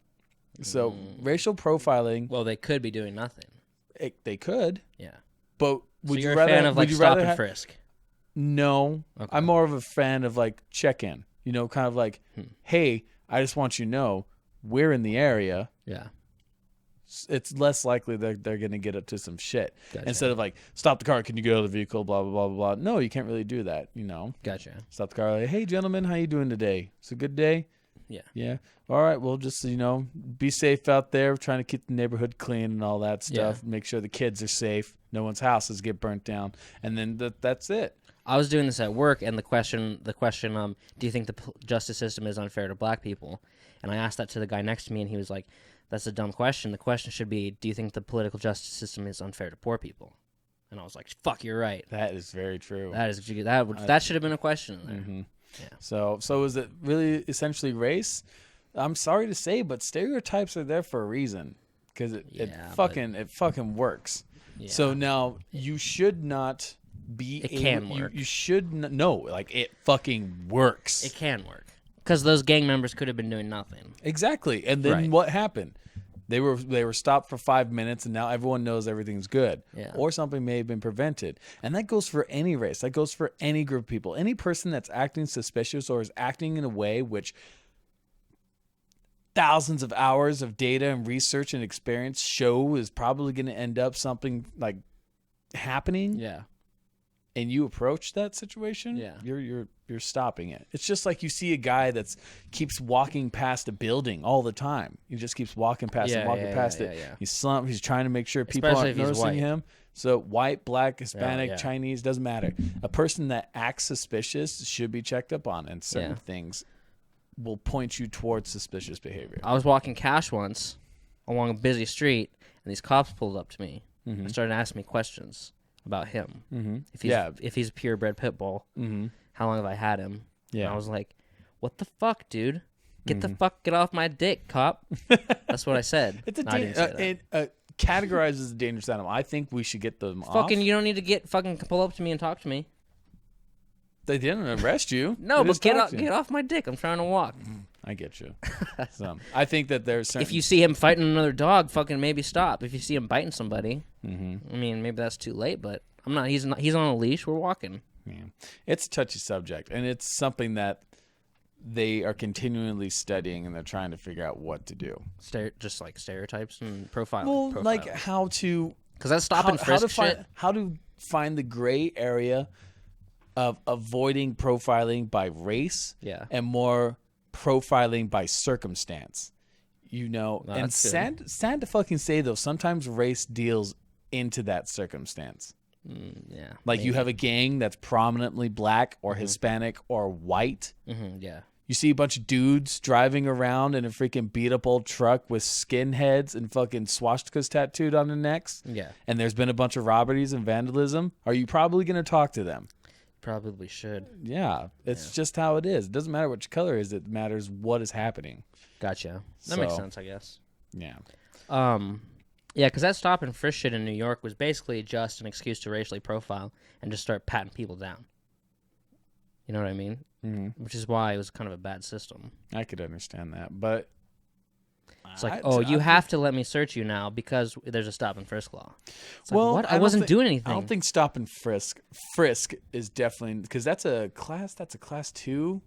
[SPEAKER 1] So racial profiling.
[SPEAKER 2] Well, they could be doing nothing.
[SPEAKER 1] They could.
[SPEAKER 2] Yeah.
[SPEAKER 1] But would
[SPEAKER 2] so you're
[SPEAKER 1] you rather,
[SPEAKER 2] a fan of like stop and frisk?
[SPEAKER 1] No. Okay. I'm more of a fan of like check-in. You know, kind of like, hey, I just want you to know we're in the area.
[SPEAKER 2] Yeah.
[SPEAKER 1] It's less likely they're going to get up to some shit.
[SPEAKER 2] Gotcha.
[SPEAKER 1] Instead of like, stop the car, can you get out of the vehicle, blah, blah, blah, blah, blah. No, you can't really do that, you know.
[SPEAKER 2] Gotcha.
[SPEAKER 1] Stop the car, like, hey, gentlemen, how you doing today? It's a good day?
[SPEAKER 2] Yeah.
[SPEAKER 1] Yeah. All right, well, just, you know, be safe out there, trying to keep the neighborhood clean and all that stuff. Yeah. Make sure the kids are safe. No one's houses get burnt down. And then that's it.
[SPEAKER 2] I was doing this at work, and the question, do you think the justice system is unfair to black people? And I asked that to the guy next to me, and he was like, "That's a dumb question. The question should be, do you think the political justice system is unfair to poor people?" And I was like, "Fuck, you're right.
[SPEAKER 1] That is very true.
[SPEAKER 2] That should have been a question in there."
[SPEAKER 1] Mm-hmm.
[SPEAKER 2] Yeah.
[SPEAKER 1] So is it really essentially race? I'm sorry to say, but stereotypes are there for a reason, because it fucking works.
[SPEAKER 2] Yeah.
[SPEAKER 1] So now you should not be.
[SPEAKER 2] It can work.
[SPEAKER 1] You should no, like it fucking works.
[SPEAKER 2] It can work because those gang members could have been doing nothing.
[SPEAKER 1] Exactly. And then what happened? They were stopped for 5 minutes, and now everyone knows everything's good.
[SPEAKER 2] Yeah.
[SPEAKER 1] Or something may have been prevented. And that goes for any race. That goes for any group of people. Any person that's acting suspicious or is acting in a way which thousands of hours of data and research and experience show is probably going to end up something like happening.
[SPEAKER 2] Yeah.
[SPEAKER 1] And you approach that situation, you're stopping it. It's just like you see a guy that keeps walking past a building all the time. He just keeps walking past it.
[SPEAKER 2] Yeah.
[SPEAKER 1] He's trying to make sure people aren't noticing him. So white, black, Hispanic, Chinese, doesn't matter. A person that acts suspicious should be checked up on, and certain things will point you towards suspicious behavior.
[SPEAKER 2] I was walking cash once along a busy street, and these cops pulled up to me and started asking me questions about him. If he's a purebred pit bull, how long have I had him? Yeah. And I was like, "What the fuck, dude? Get off my dick, cop." That's what I said.
[SPEAKER 1] It's it categorized as a dangerous animal. I think we should get them off.
[SPEAKER 2] Fucking, you don't need to pull up to me and talk to me.
[SPEAKER 1] They didn't arrest you.
[SPEAKER 2] No, but get off my dick. I'm trying to walk.
[SPEAKER 1] I get you. So, I think that there's certain...
[SPEAKER 2] If you see him fighting another dog, fucking maybe stop. If you see him biting somebody, I mean, maybe that's too late. But I'm not. He's on a leash. We're walking.
[SPEAKER 1] Yeah. It's a touchy subject, and it's something that they are continually studying, and they're trying to figure out what to do.
[SPEAKER 2] Just like stereotypes and profiling.
[SPEAKER 1] Well, like how to...
[SPEAKER 2] Because that's stop and frisk shit.
[SPEAKER 1] How to find the gray area of avoiding profiling by race and more profiling by circumstance. And sad to fucking say, though, sometimes race deals into that circumstance. Like you have a gang that's prominently black or Hispanic or white. You see a bunch of dudes driving around in a freaking beat up old truck with skinheads and fucking swastikas tattooed on their necks. And there's been a bunch of robberies and vandalism. Are you probably going to talk to them?
[SPEAKER 2] Probably should.
[SPEAKER 1] Yeah, it's just how it is. It doesn't matter what your color is. It matters what is happening.
[SPEAKER 2] Gotcha. That makes sense, I guess.
[SPEAKER 1] Yeah.
[SPEAKER 2] Yeah, because that stop and frisk shit in New York was basically just an excuse to racially profile and just start patting people down. You know what I mean? Mm-hmm. Which is why it was kind of a bad system.
[SPEAKER 1] I could understand that, but...
[SPEAKER 2] It's like, you have to let me search you now because there's a stop and frisk law. It's
[SPEAKER 1] well,
[SPEAKER 2] like, what? I wasn't doing anything.
[SPEAKER 1] I don't think stop and frisk is definitely... Because that's a class 2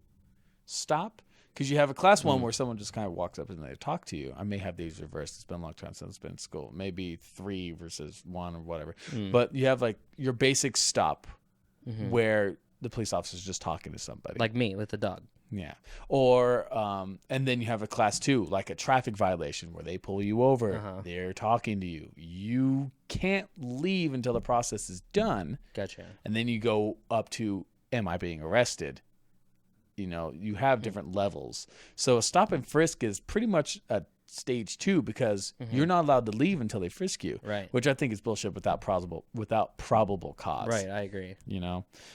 [SPEAKER 1] stop. Because you have a class 1 where someone just kind of walks up and they talk to you. I may have these reversed. It's been a long time since I've been in school. Maybe 3 versus 1 or whatever. But you have like your basic stop where the police officer's just talking to somebody.
[SPEAKER 2] Like me with the dog.
[SPEAKER 1] Yeah. Or, and then you have a class 2, like a traffic violation where they pull you over. They're talking to you. You can't leave until the process is done.
[SPEAKER 2] Gotcha.
[SPEAKER 1] And then you go up to, am I being arrested? You have different levels. So a stop and frisk is pretty much a stage 2 because you're not allowed to leave until they frisk you.
[SPEAKER 2] Right.
[SPEAKER 1] Which I think is bullshit without probable cause.
[SPEAKER 2] Right, I agree.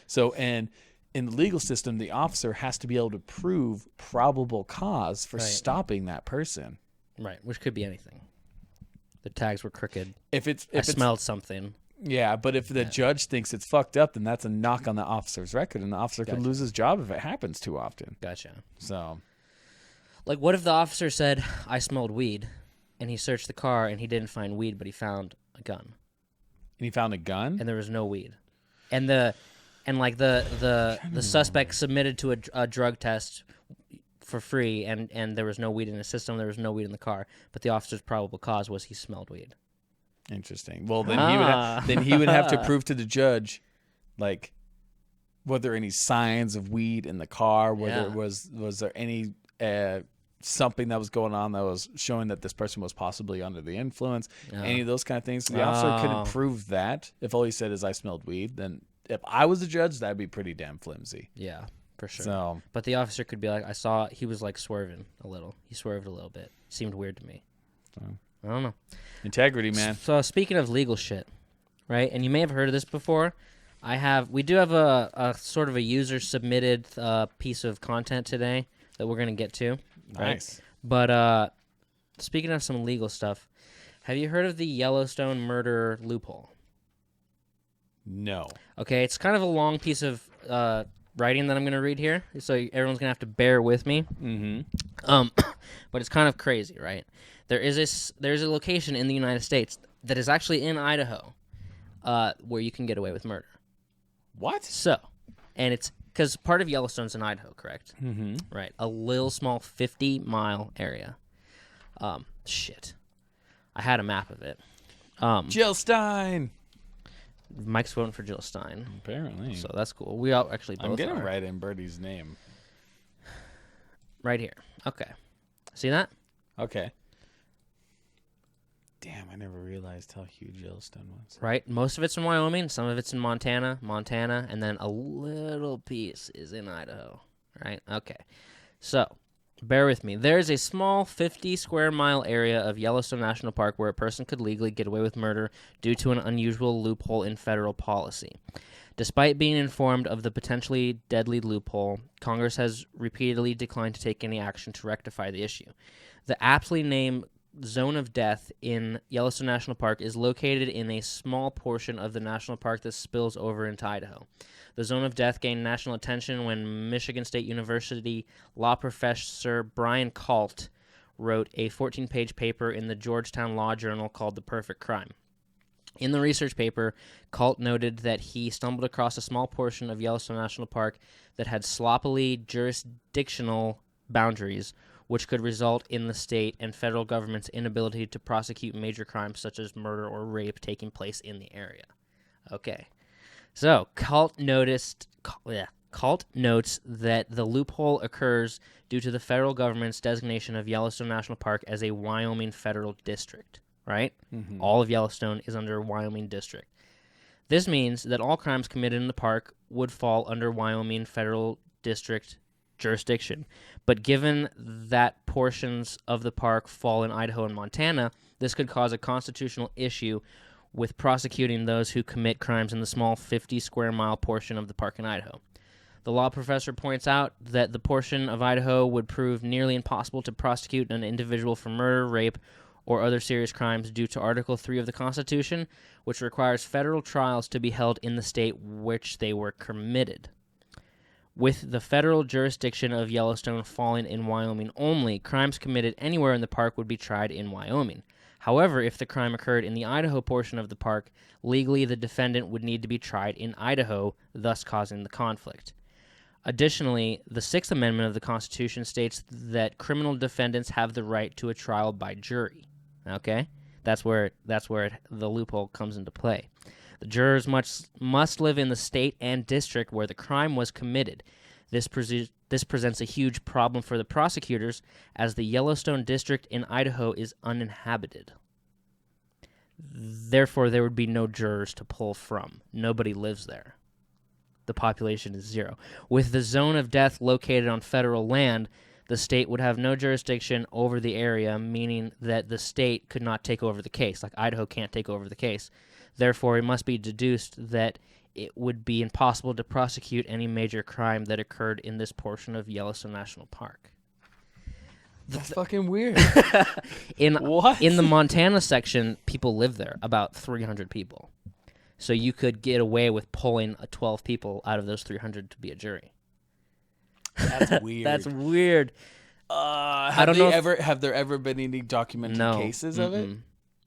[SPEAKER 1] So, and in the legal system, the officer has to be able to prove probable cause for stopping that person.
[SPEAKER 2] Right, which could be anything. The tags were crooked.
[SPEAKER 1] If
[SPEAKER 2] I smelled something.
[SPEAKER 1] Yeah, but if the judge thinks it's fucked up, then that's a knock on the officer's record, and the officer could lose his job if it happens too often.
[SPEAKER 2] Gotcha.
[SPEAKER 1] So,
[SPEAKER 2] like, what if the officer said, I smelled weed, and he searched the car, and he didn't find weed, but he found a gun?
[SPEAKER 1] And he found a gun?
[SPEAKER 2] And there was no weed. And the suspect submitted to a drug test for free, and there was no weed in the system, there was no weed in the car, but the officer's probable cause was he smelled weed.
[SPEAKER 1] Interesting. Well, then he would have to prove to the judge, like, were there any signs of weed in the car? Was there any something that was going on that was showing that this person was possibly under the influence? Any of those kind of things. So the officer couldn't prove that. If all he said is I smelled weed, then if I was a judge, that'd be pretty damn flimsy.
[SPEAKER 2] Yeah. For sure.
[SPEAKER 1] So,
[SPEAKER 2] But the officer could be like, I saw he was like swerving a little. He swerved a little bit. Seemed weird to me. I don't know.
[SPEAKER 1] integrity, man.
[SPEAKER 2] So speaking of legal shit, right? And you may have heard of this before. We do have a sort of a user submitted piece of content today that we're gonna get to. Right?
[SPEAKER 1] Nice.
[SPEAKER 2] But speaking of some legal stuff, have you heard of the Yellowstone murder loophole?
[SPEAKER 1] No.
[SPEAKER 2] Okay, it's kind of a long piece of writing that I'm going to read here, so everyone's going to have to bear with me.
[SPEAKER 1] Mm-hmm.
[SPEAKER 2] But it's kind of crazy, right? There's a location in the United States that is actually in Idaho where you can get away with murder.
[SPEAKER 1] What?
[SPEAKER 2] So, and it's because part of Yellowstone's in Idaho, correct?
[SPEAKER 1] Mm-hmm.
[SPEAKER 2] Right. A little small 50-mile area. Shit. I had a map of it.
[SPEAKER 1] Jill Stein.
[SPEAKER 2] Mike's voting for Jill Stein.
[SPEAKER 1] Apparently.
[SPEAKER 2] So that's cool. We all actually both
[SPEAKER 1] I'm going to
[SPEAKER 2] are.
[SPEAKER 1] write in Birdie's name.
[SPEAKER 2] Right here. Okay. See that?
[SPEAKER 1] Okay. Damn, I never realized how huge Yellowstone was.
[SPEAKER 2] Right? Most of it's in Wyoming. Some of it's in Montana, and then a little piece is in Idaho. Right? Okay. So, bear with me. There's a small 50-square-mile area of Yellowstone National Park where a person could legally get away with murder due to an unusual loophole in federal policy. Despite being informed of the potentially deadly loophole, Congress has repeatedly declined to take any action to rectify the issue. The aptly named Zone of Death in Yellowstone National Park is located in a small portion of the national park that spills over into Idaho. The Zone of Death gained national attention when Michigan State University law professor Brian Kalt wrote a 14-page paper in the Georgetown Law Journal called The Perfect Crime. In the research paper, Kalt noted that he stumbled across a small portion of Yellowstone National Park that had sloppily jurisdictional boundaries, which could result in the state and federal government's inability to prosecute major crimes such as murder or rape taking place in the area. Okay. So, Kalt notes that the loophole occurs due to the federal government's designation of Yellowstone National Park as a Wyoming federal district, right?
[SPEAKER 1] Mm-hmm.
[SPEAKER 2] All of Yellowstone is under Wyoming district. This means that all crimes committed in the park would fall under Wyoming federal district jurisdiction. But given that portions of the park fall in Idaho and Montana, this could cause a constitutional issue with prosecuting those who commit crimes in the small 50-square-mile portion of the park in Idaho. The law professor points out that the portion of Idaho would prove nearly impossible to prosecute an individual for murder, rape, or other serious crimes due to Article 3 of the Constitution, which requires federal trials to be held in the state which they were committed. With the federal jurisdiction of Yellowstone falling in Wyoming only, crimes committed anywhere in the park would be tried in Wyoming. However, if the crime occurred in the Idaho portion of the park, legally the defendant would need to be tried in Idaho, thus causing the conflict. Additionally, the Sixth Amendment of the Constitution states that criminal defendants have the right to a trial by jury. Okay? That's where the loophole comes into play. The jurors must live in the state and district where the crime was committed. This presents a huge problem for the prosecutors, as the Yellowstone district in Idaho is uninhabited. Therefore, there would be no jurors to pull from. Nobody lives there. The population is 0. With the Zone of Death located on federal land, the state would have no jurisdiction over the area, meaning that the state could not take over the case. Like Idaho can't take over the case. Therefore, it must be deduced that it would be impossible to prosecute any major crime that occurred in this portion of Yellowstone National Park.
[SPEAKER 1] That's fucking weird.
[SPEAKER 2] What? In the Montana section, people live there, about 300 people. So you could get away with pulling 12 people out of those 300 to be a jury.
[SPEAKER 1] That's weird.
[SPEAKER 2] That's weird.
[SPEAKER 1] Have there ever been any documented cases of it?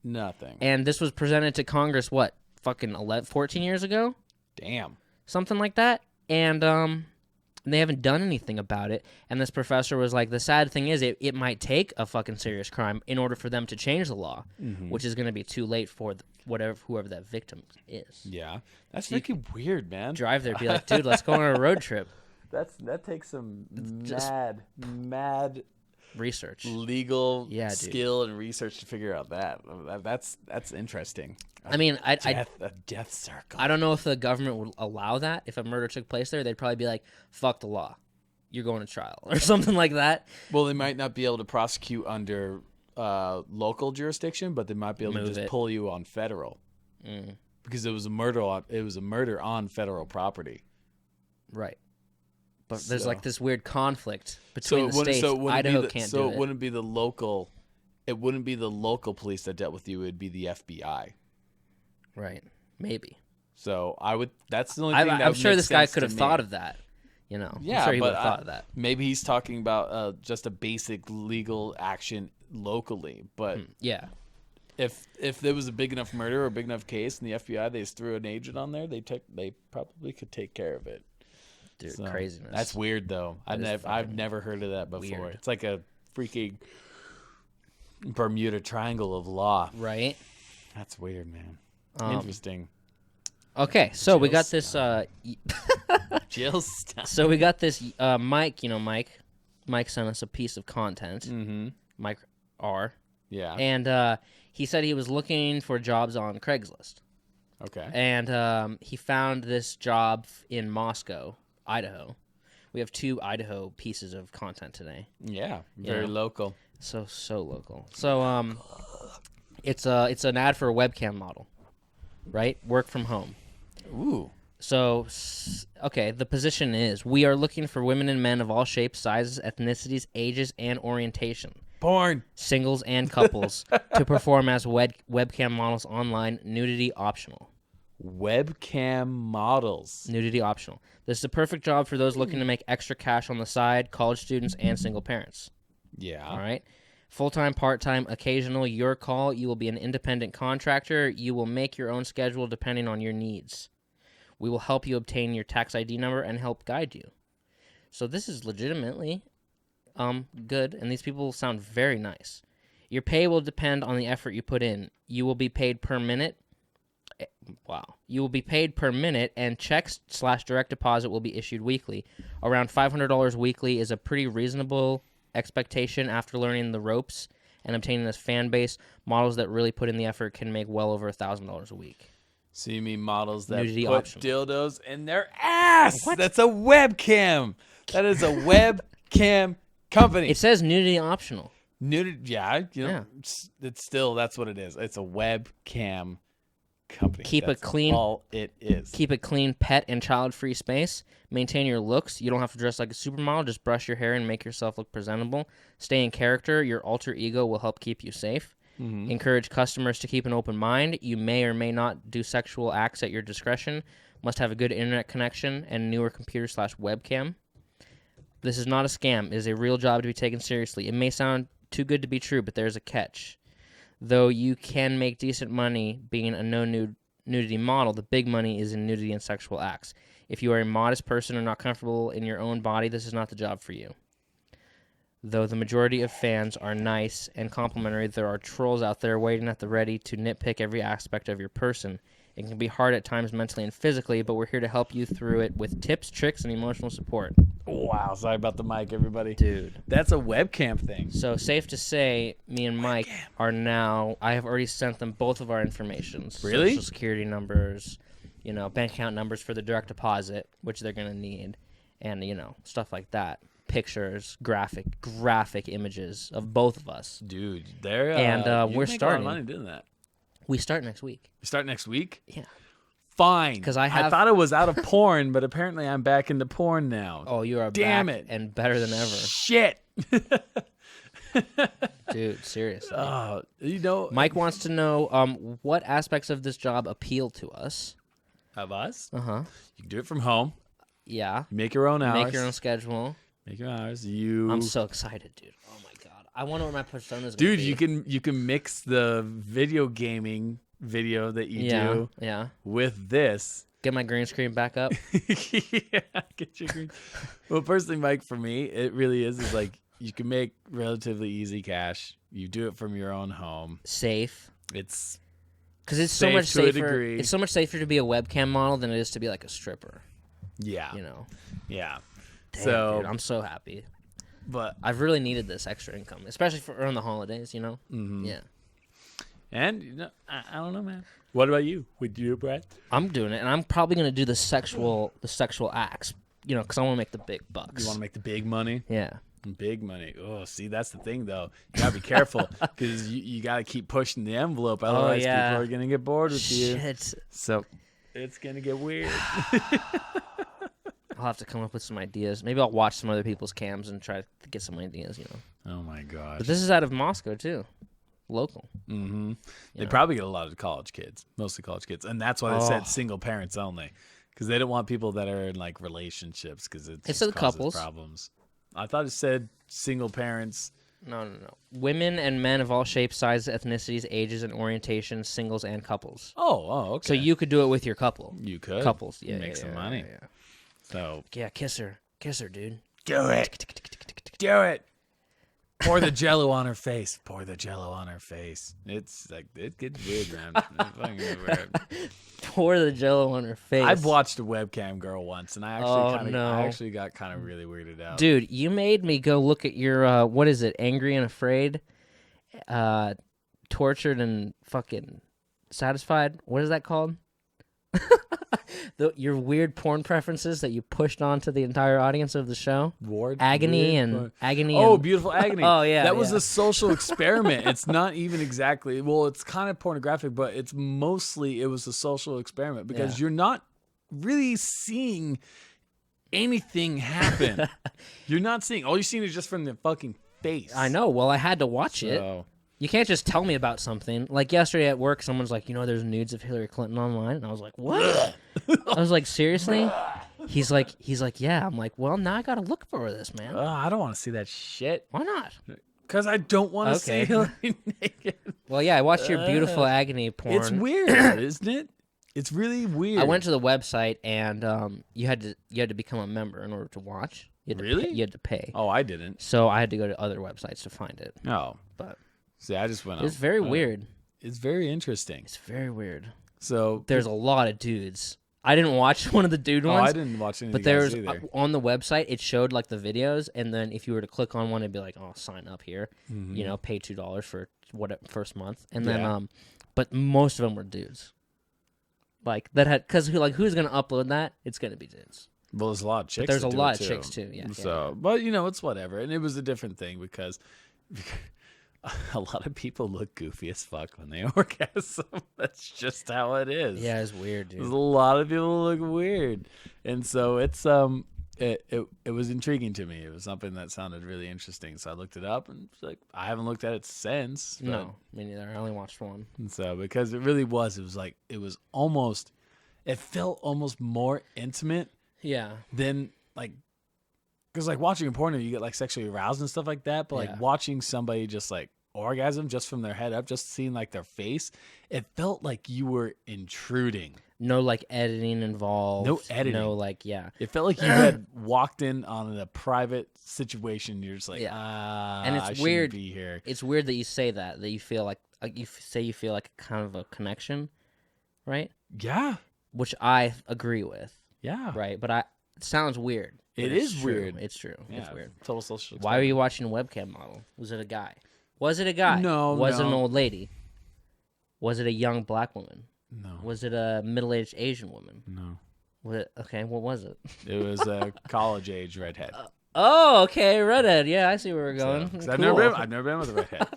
[SPEAKER 1] Nothing.
[SPEAKER 2] And this was presented to Congress, what, fucking 14 years ago?
[SPEAKER 1] Damn.
[SPEAKER 2] Something like that. And they haven't done anything about it. And this professor was like, the sad thing is it might take a fucking serious crime in order for them to change the law, which is going to be too late for whoever that victim is.
[SPEAKER 1] Yeah. That's freaking weird, man.
[SPEAKER 2] Drive there, be like, dude, let's go on a road trip.
[SPEAKER 1] That takes some mad
[SPEAKER 2] research,
[SPEAKER 1] legal skill and research to figure out that. That's interesting.
[SPEAKER 2] I mean,
[SPEAKER 1] a death circle.
[SPEAKER 2] I don't know if the government would allow that. If a murder took place there, they'd probably be like, fuck the law. you're going to trial or something like that.
[SPEAKER 1] Well, they might not be able to prosecute under local jurisdiction, but they might be able to just pull you on federal because it was a murder on federal property.
[SPEAKER 2] Right. But there's like this weird conflict between the states. Idaho can't do it.
[SPEAKER 1] So it wouldn't be the local. It wouldn't be the local police that dealt with you. It'd be the FBI.
[SPEAKER 2] Right. Maybe.
[SPEAKER 1] So I would. That's the only thing.
[SPEAKER 2] I'm sure this guy could have thought of that. You know.
[SPEAKER 1] Yeah,
[SPEAKER 2] I'm sure he
[SPEAKER 1] but
[SPEAKER 2] would have thought of that.
[SPEAKER 1] Maybe he's talking about just a basic legal action locally. But
[SPEAKER 2] yeah,
[SPEAKER 1] if there was a big enough murder or a big enough case, and the FBI they just threw an agent on there, they probably could take care of it.
[SPEAKER 2] Dude, craziness.
[SPEAKER 1] That's weird though. I've never heard of that before.
[SPEAKER 2] Weird.
[SPEAKER 1] It's like a freaking Bermuda Triangle of law.
[SPEAKER 2] Right.
[SPEAKER 1] That's weird, man. Interesting.
[SPEAKER 2] Okay, so we got this.
[SPEAKER 1] Jill stuff.
[SPEAKER 2] So we got this. Mike, Mike sent us a piece of content.
[SPEAKER 1] Mm-hmm.
[SPEAKER 2] Mike R.
[SPEAKER 1] Yeah.
[SPEAKER 2] And he said he was looking for jobs on Craigslist.
[SPEAKER 1] Okay.
[SPEAKER 2] And he found this job in Moscow, Idaho. We have 2 Idaho pieces of content today.
[SPEAKER 1] Yeah, very local.
[SPEAKER 2] So local. So it's an ad for a webcam model, right? Work from home.
[SPEAKER 1] Ooh.
[SPEAKER 2] So, okay, the position is, we are looking for women and men of all shapes, sizes, ethnicities, ages, and orientation.
[SPEAKER 1] Porn.
[SPEAKER 2] Singles and couples to perform as webcam models online, nudity optional.
[SPEAKER 1] Webcam models.
[SPEAKER 2] Nudity optional. This is the perfect job for those looking to make extra cash on the side, college students, and single parents.
[SPEAKER 1] Yeah.
[SPEAKER 2] All right. Full-time, part-time, occasional, your call. You will be an independent contractor. You will make your own schedule depending on your needs. We will help you obtain your tax ID number and help guide you. So this is legitimately good, and these people sound very nice. Your pay will depend on the effort you put in. You will be paid per minute. Wow. You will be paid per minute, and checks/direct deposit will be issued weekly. Around $500 weekly is a pretty reasonable expectation after learning the ropes and obtaining this fan base. Models that really put in the effort can make well over $1,000 a week.
[SPEAKER 1] So you mean models that
[SPEAKER 2] Nudity
[SPEAKER 1] put
[SPEAKER 2] optional.
[SPEAKER 1] dildos in their ass?
[SPEAKER 2] What?
[SPEAKER 1] That's a webcam. That is a webcam company.
[SPEAKER 2] It says nudity optional.
[SPEAKER 1] Nudity, yeah. It's still, that's what it is. It's a webcam company. That's all it is.
[SPEAKER 2] Keep a clean, pet and child-free space. Maintain your looks. You don't have to dress like a supermodel. Just brush your hair and make yourself look presentable. Stay in character. Your alter ego will help keep you safe. Mm-hmm. Encourage customers to keep an open mind. You may or may not do sexual acts at your discretion. Must have a good internet connection and newer computer/webcam. This is not a scam. It is a real job to be taken seriously. It may sound too good to be true, but there's a catch. Though you can make decent money being a no-nudity model, the big money is in nudity and sexual acts. If you are a modest person or not comfortable in your own body, this is not the job for you. Though the majority of fans are nice and complimentary, there are trolls out there waiting at the ready to nitpick every aspect of your person. It can be hard at times mentally and physically, but we're here to help you through it with tips, tricks, and emotional support.
[SPEAKER 1] Wow, sorry about the mic, everybody.
[SPEAKER 2] Dude.
[SPEAKER 1] That's a webcam thing.
[SPEAKER 2] So, safe to say, me and Mike are now, I have already sent them both of our information.
[SPEAKER 1] Really?
[SPEAKER 2] Social security numbers, bank account numbers for the direct deposit, which they're going to need, and, stuff like that. Pictures, graphic images of both of us.
[SPEAKER 1] Dude,
[SPEAKER 2] we're starting.
[SPEAKER 1] A lot of money doing that.
[SPEAKER 2] We start next week.
[SPEAKER 1] You start next week?
[SPEAKER 2] Yeah.
[SPEAKER 1] Fine.
[SPEAKER 2] Because I
[SPEAKER 1] thought it was out of porn, but apparently I'm back into porn now.
[SPEAKER 2] Oh, you are
[SPEAKER 1] Damn
[SPEAKER 2] back
[SPEAKER 1] it.
[SPEAKER 2] and better than ever.
[SPEAKER 1] Shit.
[SPEAKER 2] Dude, seriously.
[SPEAKER 1] Mike
[SPEAKER 2] wants to know what aspects of this job appeal to us.
[SPEAKER 1] Of us?
[SPEAKER 2] Uh-huh.
[SPEAKER 1] You can do it from home.
[SPEAKER 2] Yeah.
[SPEAKER 1] You make your own hours.
[SPEAKER 2] Make your own schedule.
[SPEAKER 1] Make your hours.
[SPEAKER 2] I'm so excited, dude. Oh my god. I wonder what my persona is.
[SPEAKER 1] Dude, you can mix the video gaming video that you do with this.
[SPEAKER 2] Get my green screen back up.
[SPEAKER 1] Get your green. Well, personally, Mike, for me, it really is like you can make relatively easy cash. You do it from your own home.
[SPEAKER 2] Safe.
[SPEAKER 1] It's
[SPEAKER 2] because it's so much safer. It's so much safer to be a webcam model than it is to be like a stripper.
[SPEAKER 1] Yeah. Yeah.
[SPEAKER 2] Damn, dude, I'm so happy.
[SPEAKER 1] But
[SPEAKER 2] I've really needed this extra income, especially for around the holidays,
[SPEAKER 1] Mm-hmm.
[SPEAKER 2] Yeah.
[SPEAKER 1] And I don't know, man. What about you? Would you do it, Brad?
[SPEAKER 2] I'm doing it, and I'm probably gonna do the sexual acts because I want to make the big bucks.
[SPEAKER 1] You want to make the big money?
[SPEAKER 2] Yeah.
[SPEAKER 1] Big money. Oh, see, that's the thing, though. You got to be careful because you got to keep pushing the envelope. Otherwise, people are going to get bored with you. So it's going to get weird.
[SPEAKER 2] I'll have to come up with some ideas. Maybe I'll watch some other people's cams and try to get some ideas,
[SPEAKER 1] Oh, my gosh.
[SPEAKER 2] But this is out of Moscow, too. Local.
[SPEAKER 1] Mm-hmm. They probably get a lot of college kids, mostly college kids. And that's why they said single parents only, because they don't want people that are in, like, relationships because it just causes
[SPEAKER 2] couples.
[SPEAKER 1] problems. I thought it said single parents.
[SPEAKER 2] No. Women and men of all shapes, sizes, ethnicities, ages, and orientations, singles and couples.
[SPEAKER 1] Oh, okay.
[SPEAKER 2] So you could do it with your couple.
[SPEAKER 1] You could.
[SPEAKER 2] Couples, yeah.
[SPEAKER 1] Make some money.
[SPEAKER 2] Yeah.
[SPEAKER 1] So.
[SPEAKER 2] Yeah, kiss her, dude.
[SPEAKER 1] Do it. Do it. Pour the jello on her face. Pour the jello on her face. It's like, it gets weird, man. It's fucking weird.
[SPEAKER 2] Pour the jello on her face.
[SPEAKER 1] I've watched a webcam girl once, and I actually got kind of really weirded out.
[SPEAKER 2] Dude, you made me go look at your, what is it, Angry and Afraid, Tortured and fucking Satisfied? What is that called? Your weird porn preferences that you pushed onto the entire audience of the show. Agony and Agony.
[SPEAKER 1] Oh, Beautiful Agony.
[SPEAKER 2] Oh, yeah.
[SPEAKER 1] That was a social experiment. It's not even exactly, well, it's kind of pornographic, but it was a social experiment because you're not really seeing anything happen. You're not seeing, all you're seeing is just from the fucking face.
[SPEAKER 2] I know. Well, I had to watch it. You can't just tell me about something. Like yesterday at work, someone's like, there's nudes of Hillary Clinton online. And I was like, what? I was like, seriously? He's like, yeah. I'm like, well, now I got to look for this, man.
[SPEAKER 1] I don't want to see that shit.
[SPEAKER 2] Why not?
[SPEAKER 1] Because I don't want to see Hillary naked.
[SPEAKER 2] Well, yeah, I watched your Beautiful Agony porn.
[SPEAKER 1] It's weird, isn't it? It's really weird.
[SPEAKER 2] I went to the website, and you had to become a member in order to watch.
[SPEAKER 1] Really?
[SPEAKER 2] You had to pay.
[SPEAKER 1] Oh, I didn't.
[SPEAKER 2] So I had to go to other websites to find it.
[SPEAKER 1] Oh.
[SPEAKER 2] But...
[SPEAKER 1] See, I just went on.
[SPEAKER 2] It's very weird.
[SPEAKER 1] It's very interesting.
[SPEAKER 2] It's very weird.
[SPEAKER 1] So
[SPEAKER 2] there's a lot of dudes. I didn't watch one of the dude ones.
[SPEAKER 1] Oh, I didn't watch any of
[SPEAKER 2] the guys either. On the website, it showed like the videos, and then if you were to click on one, it'd be like, "Oh, sign up here." Mm-hmm. Pay $2 for first month, and then but most of them were dudes. Like that had because who's gonna upload that? It's gonna be dudes.
[SPEAKER 1] Well, there's a lot of chicks.
[SPEAKER 2] But there's a lot of chicks too. Yeah.
[SPEAKER 1] So, but it's whatever, and it was a different thing because. A lot of people look goofy as fuck when they orgasm. That's just how it is.
[SPEAKER 2] Yeah, it's weird, dude.
[SPEAKER 1] There's a lot of people look weird, and so it's it was intriguing to me. It was something that sounded really interesting, so I looked it up, and it's like I haven't looked at it since.
[SPEAKER 2] No, me neither. I only watched one.
[SPEAKER 1] And so because it felt almost more intimate.
[SPEAKER 2] Yeah.
[SPEAKER 1] Than like. Because, like, watching a porno, you get, like, sexually aroused and stuff like that. But, like, watching somebody just, like, orgasm just from their head up, just seeing, like, their face, it felt like you were intruding.
[SPEAKER 2] No, like, editing involved.
[SPEAKER 1] No editing.
[SPEAKER 2] No, like, yeah.
[SPEAKER 1] It felt like you had walked in on a private situation. You're just like, and it's weird. Be here.
[SPEAKER 2] It's weird that you say that you feel like you feel like a kind of a connection, right?
[SPEAKER 1] Yeah.
[SPEAKER 2] Which I agree with.
[SPEAKER 1] Yeah.
[SPEAKER 2] Right, but it sounds weird.
[SPEAKER 1] It is weird.
[SPEAKER 2] It's true.
[SPEAKER 1] Yeah,
[SPEAKER 2] it's weird.
[SPEAKER 1] Total social experiment.
[SPEAKER 2] Why were you watching a webcam model? Was it a guy? Was it a guy?
[SPEAKER 1] No.
[SPEAKER 2] Was it an old lady? Was it a young black woman?
[SPEAKER 1] No.
[SPEAKER 2] Was it a middle-aged Asian woman?
[SPEAKER 1] No.
[SPEAKER 2] Okay, what was it?
[SPEAKER 1] It was a college-age redhead.
[SPEAKER 2] Oh, okay, redhead. Yeah, I see where we're going.
[SPEAKER 1] So,
[SPEAKER 2] cool.
[SPEAKER 1] I've never been with a redhead.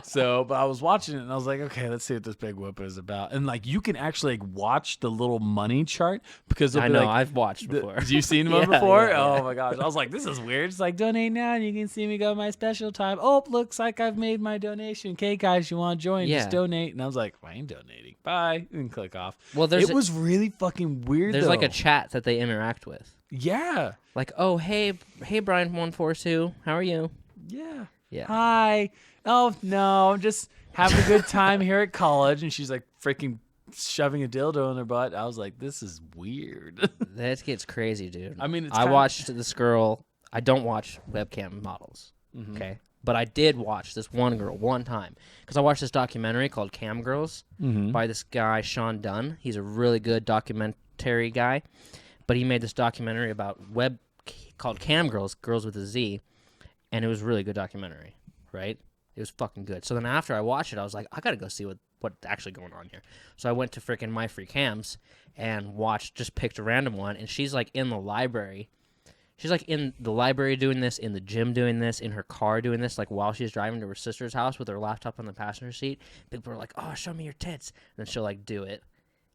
[SPEAKER 1] So, but I was watching it and I was like, okay, let's see what this big whoop is about. And like, you can actually like watch the little money chart because
[SPEAKER 2] I know I've watched before.
[SPEAKER 1] Have you seen one before?
[SPEAKER 2] Yeah.
[SPEAKER 1] Oh my gosh, I was like, this is weird. It's like donate now and you can see me go my special time. Oh, looks like I've made my donation. Okay, guys, you want to join? Just donate. And I was like, I ain't donating. Bye, and click off.
[SPEAKER 2] Well,
[SPEAKER 1] it was really fucking weird.
[SPEAKER 2] There's like a chat that they interact with.
[SPEAKER 1] Yeah.
[SPEAKER 2] Like, oh, hey, Brian 142, how are you?
[SPEAKER 1] Yeah.
[SPEAKER 2] Yeah.
[SPEAKER 1] Hi. Oh no, I'm just having a good time here at college. And she's like freaking shoving a dildo in her butt. I was like, this is weird.
[SPEAKER 2] That gets crazy, dude.
[SPEAKER 1] I mean,
[SPEAKER 2] I watched this girl. I don't watch webcam models, okay? But I did watch this one girl one time because I watched this documentary called Cam Girls by this guy, Sean Dunn. He's a really good documentary guy. But he made this documentary about called Cam Girls, Girls with a Z, and it was a really good documentary, right? It was fucking good. So then after I watched it, I was like, I gotta go see what's actually going on here. So I went to freaking My Free Cams and picked a random one, and she's like in the library, She's like in the library doing this, in the gym doing this, in her car doing this, like while she's driving to her sister's house with her laptop on the passenger seat. People are like, "Oh, show me your tits," and then she'll like do it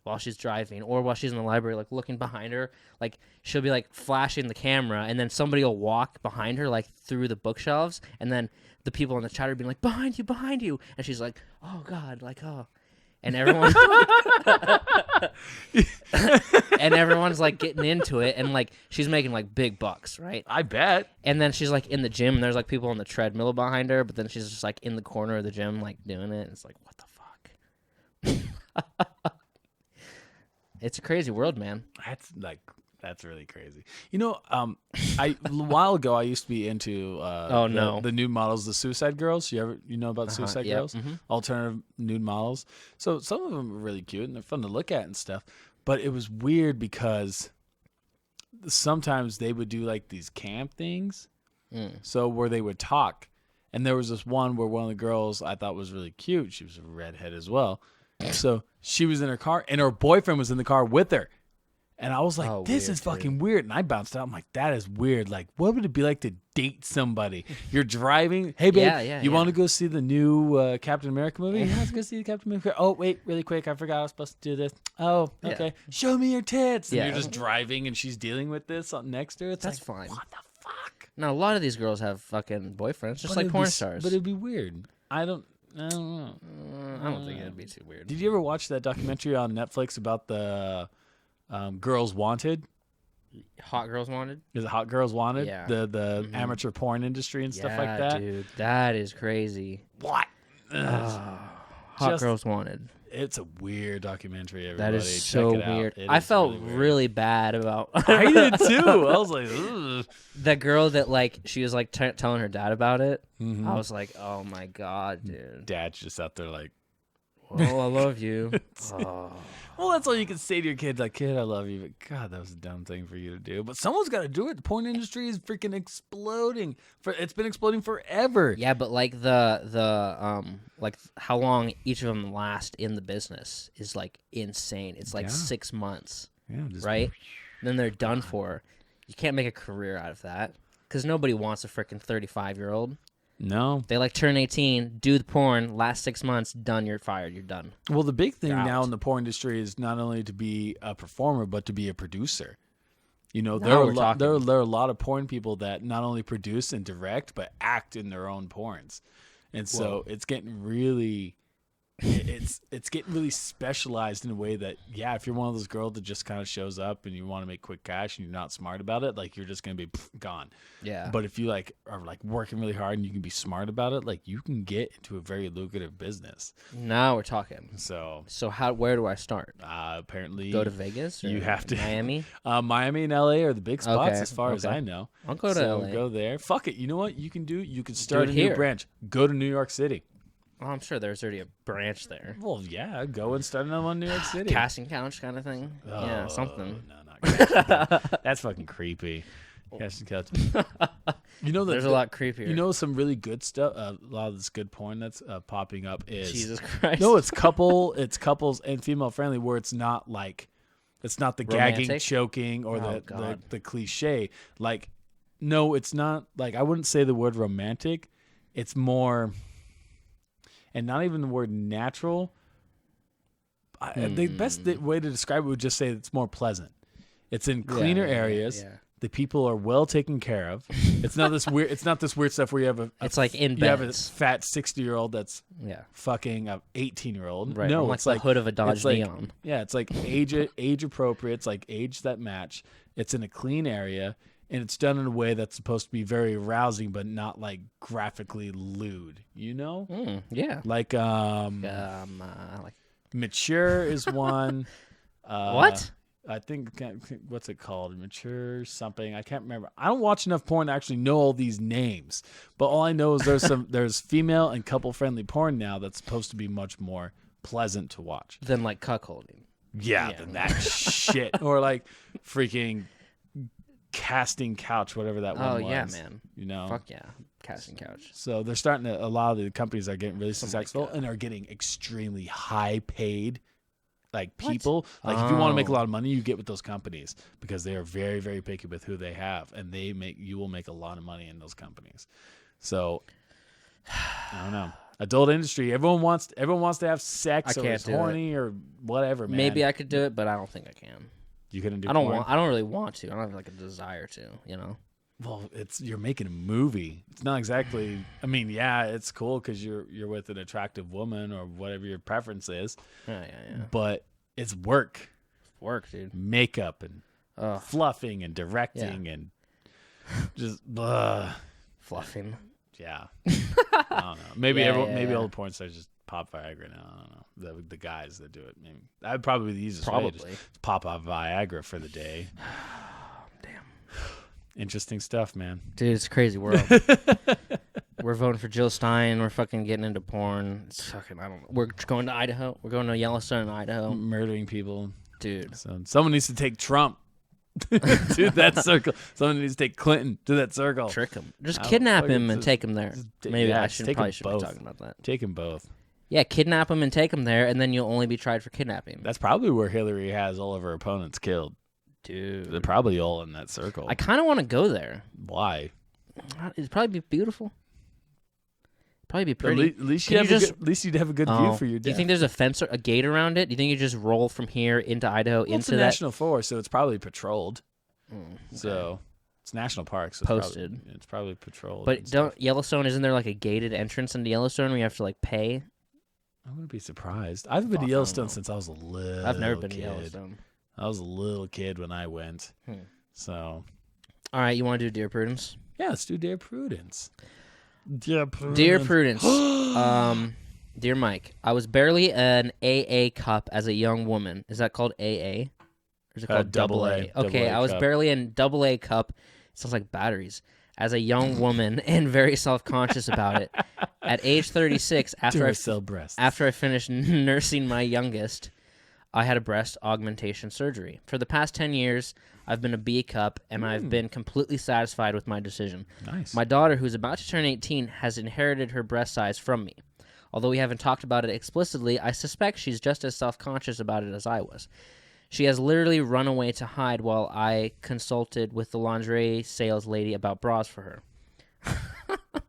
[SPEAKER 2] while she's driving, or while she's in the library, like looking behind her. Like she'll be like flashing the camera, and then somebody will walk behind her, like through the bookshelves, and then the people in the chat are being like, behind you," and she's like, "Oh God," like, "Oh," and everyone. And everyone's like getting into it, and like she's making like big bucks, right?
[SPEAKER 1] I bet.
[SPEAKER 2] And then she's like in the gym, and there's like people on the treadmill behind her, but then she's just like in the corner of the gym, like doing it. It's like, what the fuck? It's a crazy world, man.
[SPEAKER 1] That's really crazy. You know, a while ago I used to be into the nude models, the Suicide Girls. You know about Suicide Girls? Mm-hmm. Alternative nude models. So some of them are really cute and they're fun to look at and stuff. But it was weird because sometimes they would do like these camp things. So where they would talk. And there was this one where one of the girls I thought was really cute. She was a redhead as well. So she was in her car and her boyfriend was in the car with her. And I was like, this is fucking weird. And I bounced out. I'm like, that is weird. Like, what would it be like to date somebody? You're driving. Hey, babe, you want to go see the new Captain America movie? Yeah, let's go see the Captain America. Oh, wait, really quick. I forgot I was supposed to do this. Oh, okay. Yeah. Show me your tits. And you're just driving and she's dealing with this next to her.
[SPEAKER 2] That's like, fine.
[SPEAKER 1] What the fuck?
[SPEAKER 2] Now, a lot of these girls have fucking boyfriends, just like porn stars.
[SPEAKER 1] But it'd be weird. I don't know.
[SPEAKER 2] I don't think it'd be too weird.
[SPEAKER 1] Did you ever watch that documentary on Netflix about the... Girls Wanted?
[SPEAKER 2] Hot Girls Wanted?
[SPEAKER 1] Is it Hot Girls Wanted?
[SPEAKER 2] Yeah.
[SPEAKER 1] The amateur porn industry and stuff like that?
[SPEAKER 2] Dude, that is crazy.
[SPEAKER 1] What?
[SPEAKER 2] Hot Girls Wanted.
[SPEAKER 1] It's a weird documentary, everybody.
[SPEAKER 2] That is so weird. I felt really bad about
[SPEAKER 1] I did too. I was like, ugh.
[SPEAKER 2] The girl that, like, she was, like, telling her dad about it. Mm-hmm. I was like, oh, my God, dude.
[SPEAKER 1] Dad's just out there like,
[SPEAKER 2] oh, I love you.
[SPEAKER 1] Well, that's all you can say to your kid. Like, kid, I love you. But God, that was a dumb thing for you to do. But someone's got to do it. The porn industry is freaking exploding. It's been exploding forever.
[SPEAKER 2] Yeah, but like like how long each of them last in the business is like insane. It's like 6 months. Yeah, right. Then they're done for. You can't make a career out of that because nobody wants a freaking 35-year-old.
[SPEAKER 1] No.
[SPEAKER 2] They like turn 18, do the porn, last 6 months, done, you're fired, you're done.
[SPEAKER 1] Well, the big thing now in the porn industry is not only to be a performer, but to be a producer. You know, there are a lot of porn people that not only produce and direct, but act in their own porns. And so it's getting really... It's getting really specialized in a way that, if you're one of those girls that just kind of shows up and you want to make quick cash and you're not smart about it, like you're just going to be gone. Yeah. But if you like are like working really hard and you can be smart about it, like you can get into a very lucrative business.
[SPEAKER 2] Now we're talking.
[SPEAKER 1] So
[SPEAKER 2] where do I start?
[SPEAKER 1] Apparently
[SPEAKER 2] go to Vegas or
[SPEAKER 1] you have to
[SPEAKER 2] Miami?
[SPEAKER 1] Miami and LA are the big spots as far as I know.
[SPEAKER 2] I'll go to LA.
[SPEAKER 1] Go there. Fuck it. You know what you can do? You can start a new branch. Go to New York City.
[SPEAKER 2] Oh, I'm sure there's already a branch there.
[SPEAKER 1] Well, yeah, go and start another one in New York City.
[SPEAKER 2] Casting couch kind of thing. Yeah, something.
[SPEAKER 1] No, not casting couch. That's fucking creepy. Casting couch. You know,
[SPEAKER 2] there's a lot creepier.
[SPEAKER 1] You know, some really good stuff. A lot of this good porn that's popping up is
[SPEAKER 2] Jesus Christ.
[SPEAKER 1] No, it's couples and female friendly, where it's not the romantic? Gagging, choking, or the cliche. Like, no, it's not. Like, I wouldn't say the word romantic. It's more. And not even the word natural. The best way to describe it would just say it's more pleasant. It's in cleaner areas. Yeah. The people are well taken care of. It's not this weird. It's not this weird stuff where you have
[SPEAKER 2] it's like in beds.
[SPEAKER 1] You have a fat 60-year-old that's fucking a 18-year-old.
[SPEAKER 2] Right.
[SPEAKER 1] No,
[SPEAKER 2] like
[SPEAKER 1] it's
[SPEAKER 2] the
[SPEAKER 1] like
[SPEAKER 2] hood of a Dodge Neon.
[SPEAKER 1] Yeah, it's like age appropriate. It's like age that match. It's in a clean area. And it's done in a way that's supposed to be very arousing, but not like graphically lewd, you know?
[SPEAKER 2] Yeah.
[SPEAKER 1] Like, Mature is one.
[SPEAKER 2] What?
[SPEAKER 1] I think, what's it called? Mature something. I can't remember. I don't watch enough porn to actually know all these names. But all I know is there's female and couple friendly porn now that's supposed to be much more pleasant to watch.
[SPEAKER 2] Than like cuckolding.
[SPEAKER 1] Yeah, than that shit. Or like freaking casting couch, whatever that one was. Oh yeah,
[SPEAKER 2] man.
[SPEAKER 1] You know,
[SPEAKER 2] fuck yeah, casting couch.
[SPEAKER 1] So they're starting to. A lot of the companies are getting really successful and are getting extremely high paid
[SPEAKER 3] like people. Like if you want to make a lot of money, you get with those companies because they are very, very picky with who they have, and you will make a lot of money in those companies. So I don't know. Adult industry, everyone wants to have sex or is horny or whatever, man.
[SPEAKER 2] Maybe I could do it, but I don't think I can.
[SPEAKER 3] You couldn't do
[SPEAKER 2] I don't
[SPEAKER 3] porn?
[SPEAKER 2] I don't really want to. I don't have like a desire to, you know.
[SPEAKER 3] Well, you're making a movie. It's not exactly. I mean, yeah, it's cool because you're with an attractive woman or whatever your preference is.
[SPEAKER 2] Yeah.
[SPEAKER 3] But it's work.
[SPEAKER 2] Work, dude.
[SPEAKER 3] Makeup and fluffing and directing and just
[SPEAKER 2] fluffing.
[SPEAKER 3] Yeah. I don't know. Maybe all the porn stars just pop Viagra now. I don't know. The guys that do it. Maybe that'd probably be the easiest way. Just pop out Viagra for the day.
[SPEAKER 2] Damn.
[SPEAKER 3] Interesting stuff, man.
[SPEAKER 2] Dude, it's a crazy world. We're voting for Jill Stein. We're fucking getting into porn. It's fucking, I don't know. We're going to Idaho. We're going to Yellowstone, Idaho.
[SPEAKER 3] Murdering people.
[SPEAKER 2] Dude.
[SPEAKER 3] So someone needs to take Trump to that circle. Someone needs to take Clinton to that circle.
[SPEAKER 2] Trick him. Just kidnap him and take him there. Maybe I probably shouldn't be talking about that.
[SPEAKER 3] Take them both.
[SPEAKER 2] Yeah, kidnap him and take him there, and then you'll only be tried for kidnapping.
[SPEAKER 3] That's probably where Hillary has all of her opponents killed.
[SPEAKER 2] Dude.
[SPEAKER 3] They're probably all in that circle.
[SPEAKER 2] I kind of want to go there.
[SPEAKER 3] Why?
[SPEAKER 2] It'd probably be beautiful. Probably be pretty.
[SPEAKER 3] At least you'd have a good view for your death.
[SPEAKER 2] Do you think there's a fence or a gate around it? Do you think you just roll from here into Idaho into
[SPEAKER 3] it's a national forest, so it's probably patrolled.
[SPEAKER 2] Okay.
[SPEAKER 3] So it's national park. So
[SPEAKER 2] Posted.
[SPEAKER 3] It's probably patrolled.
[SPEAKER 2] But Yellowstone, isn't there like a gated entrance into Yellowstone where you have to like pay?
[SPEAKER 3] I wouldn't be surprised. I've been to Yellowstone since I was a little kid.
[SPEAKER 2] I've never been to Yellowstone.
[SPEAKER 3] I was a little kid when I went. So.
[SPEAKER 2] All right, you want to do Dear Prudence?
[SPEAKER 3] Yeah, let's do Dear Prudence.
[SPEAKER 2] Dear Prudence. Dear Mike, I was barely an AA cup as a young woman. Is that called AA? Or is it called double A? Okay, I was barely in double A cup. It sounds like batteries. As a young woman and very self-conscious about it. At age 36, after I finished nursing my youngest, I had a breast augmentation surgery. For the past 10 years, I've been a B cup, and I've been completely satisfied with my decision.
[SPEAKER 3] Nice.
[SPEAKER 2] My daughter, who's about to turn 18, has inherited her breast size from me. Although we haven't talked about it explicitly, I suspect she's just as self-conscious about it as I was. She has literally run away to hide while I consulted with the lingerie sales lady about bras for her.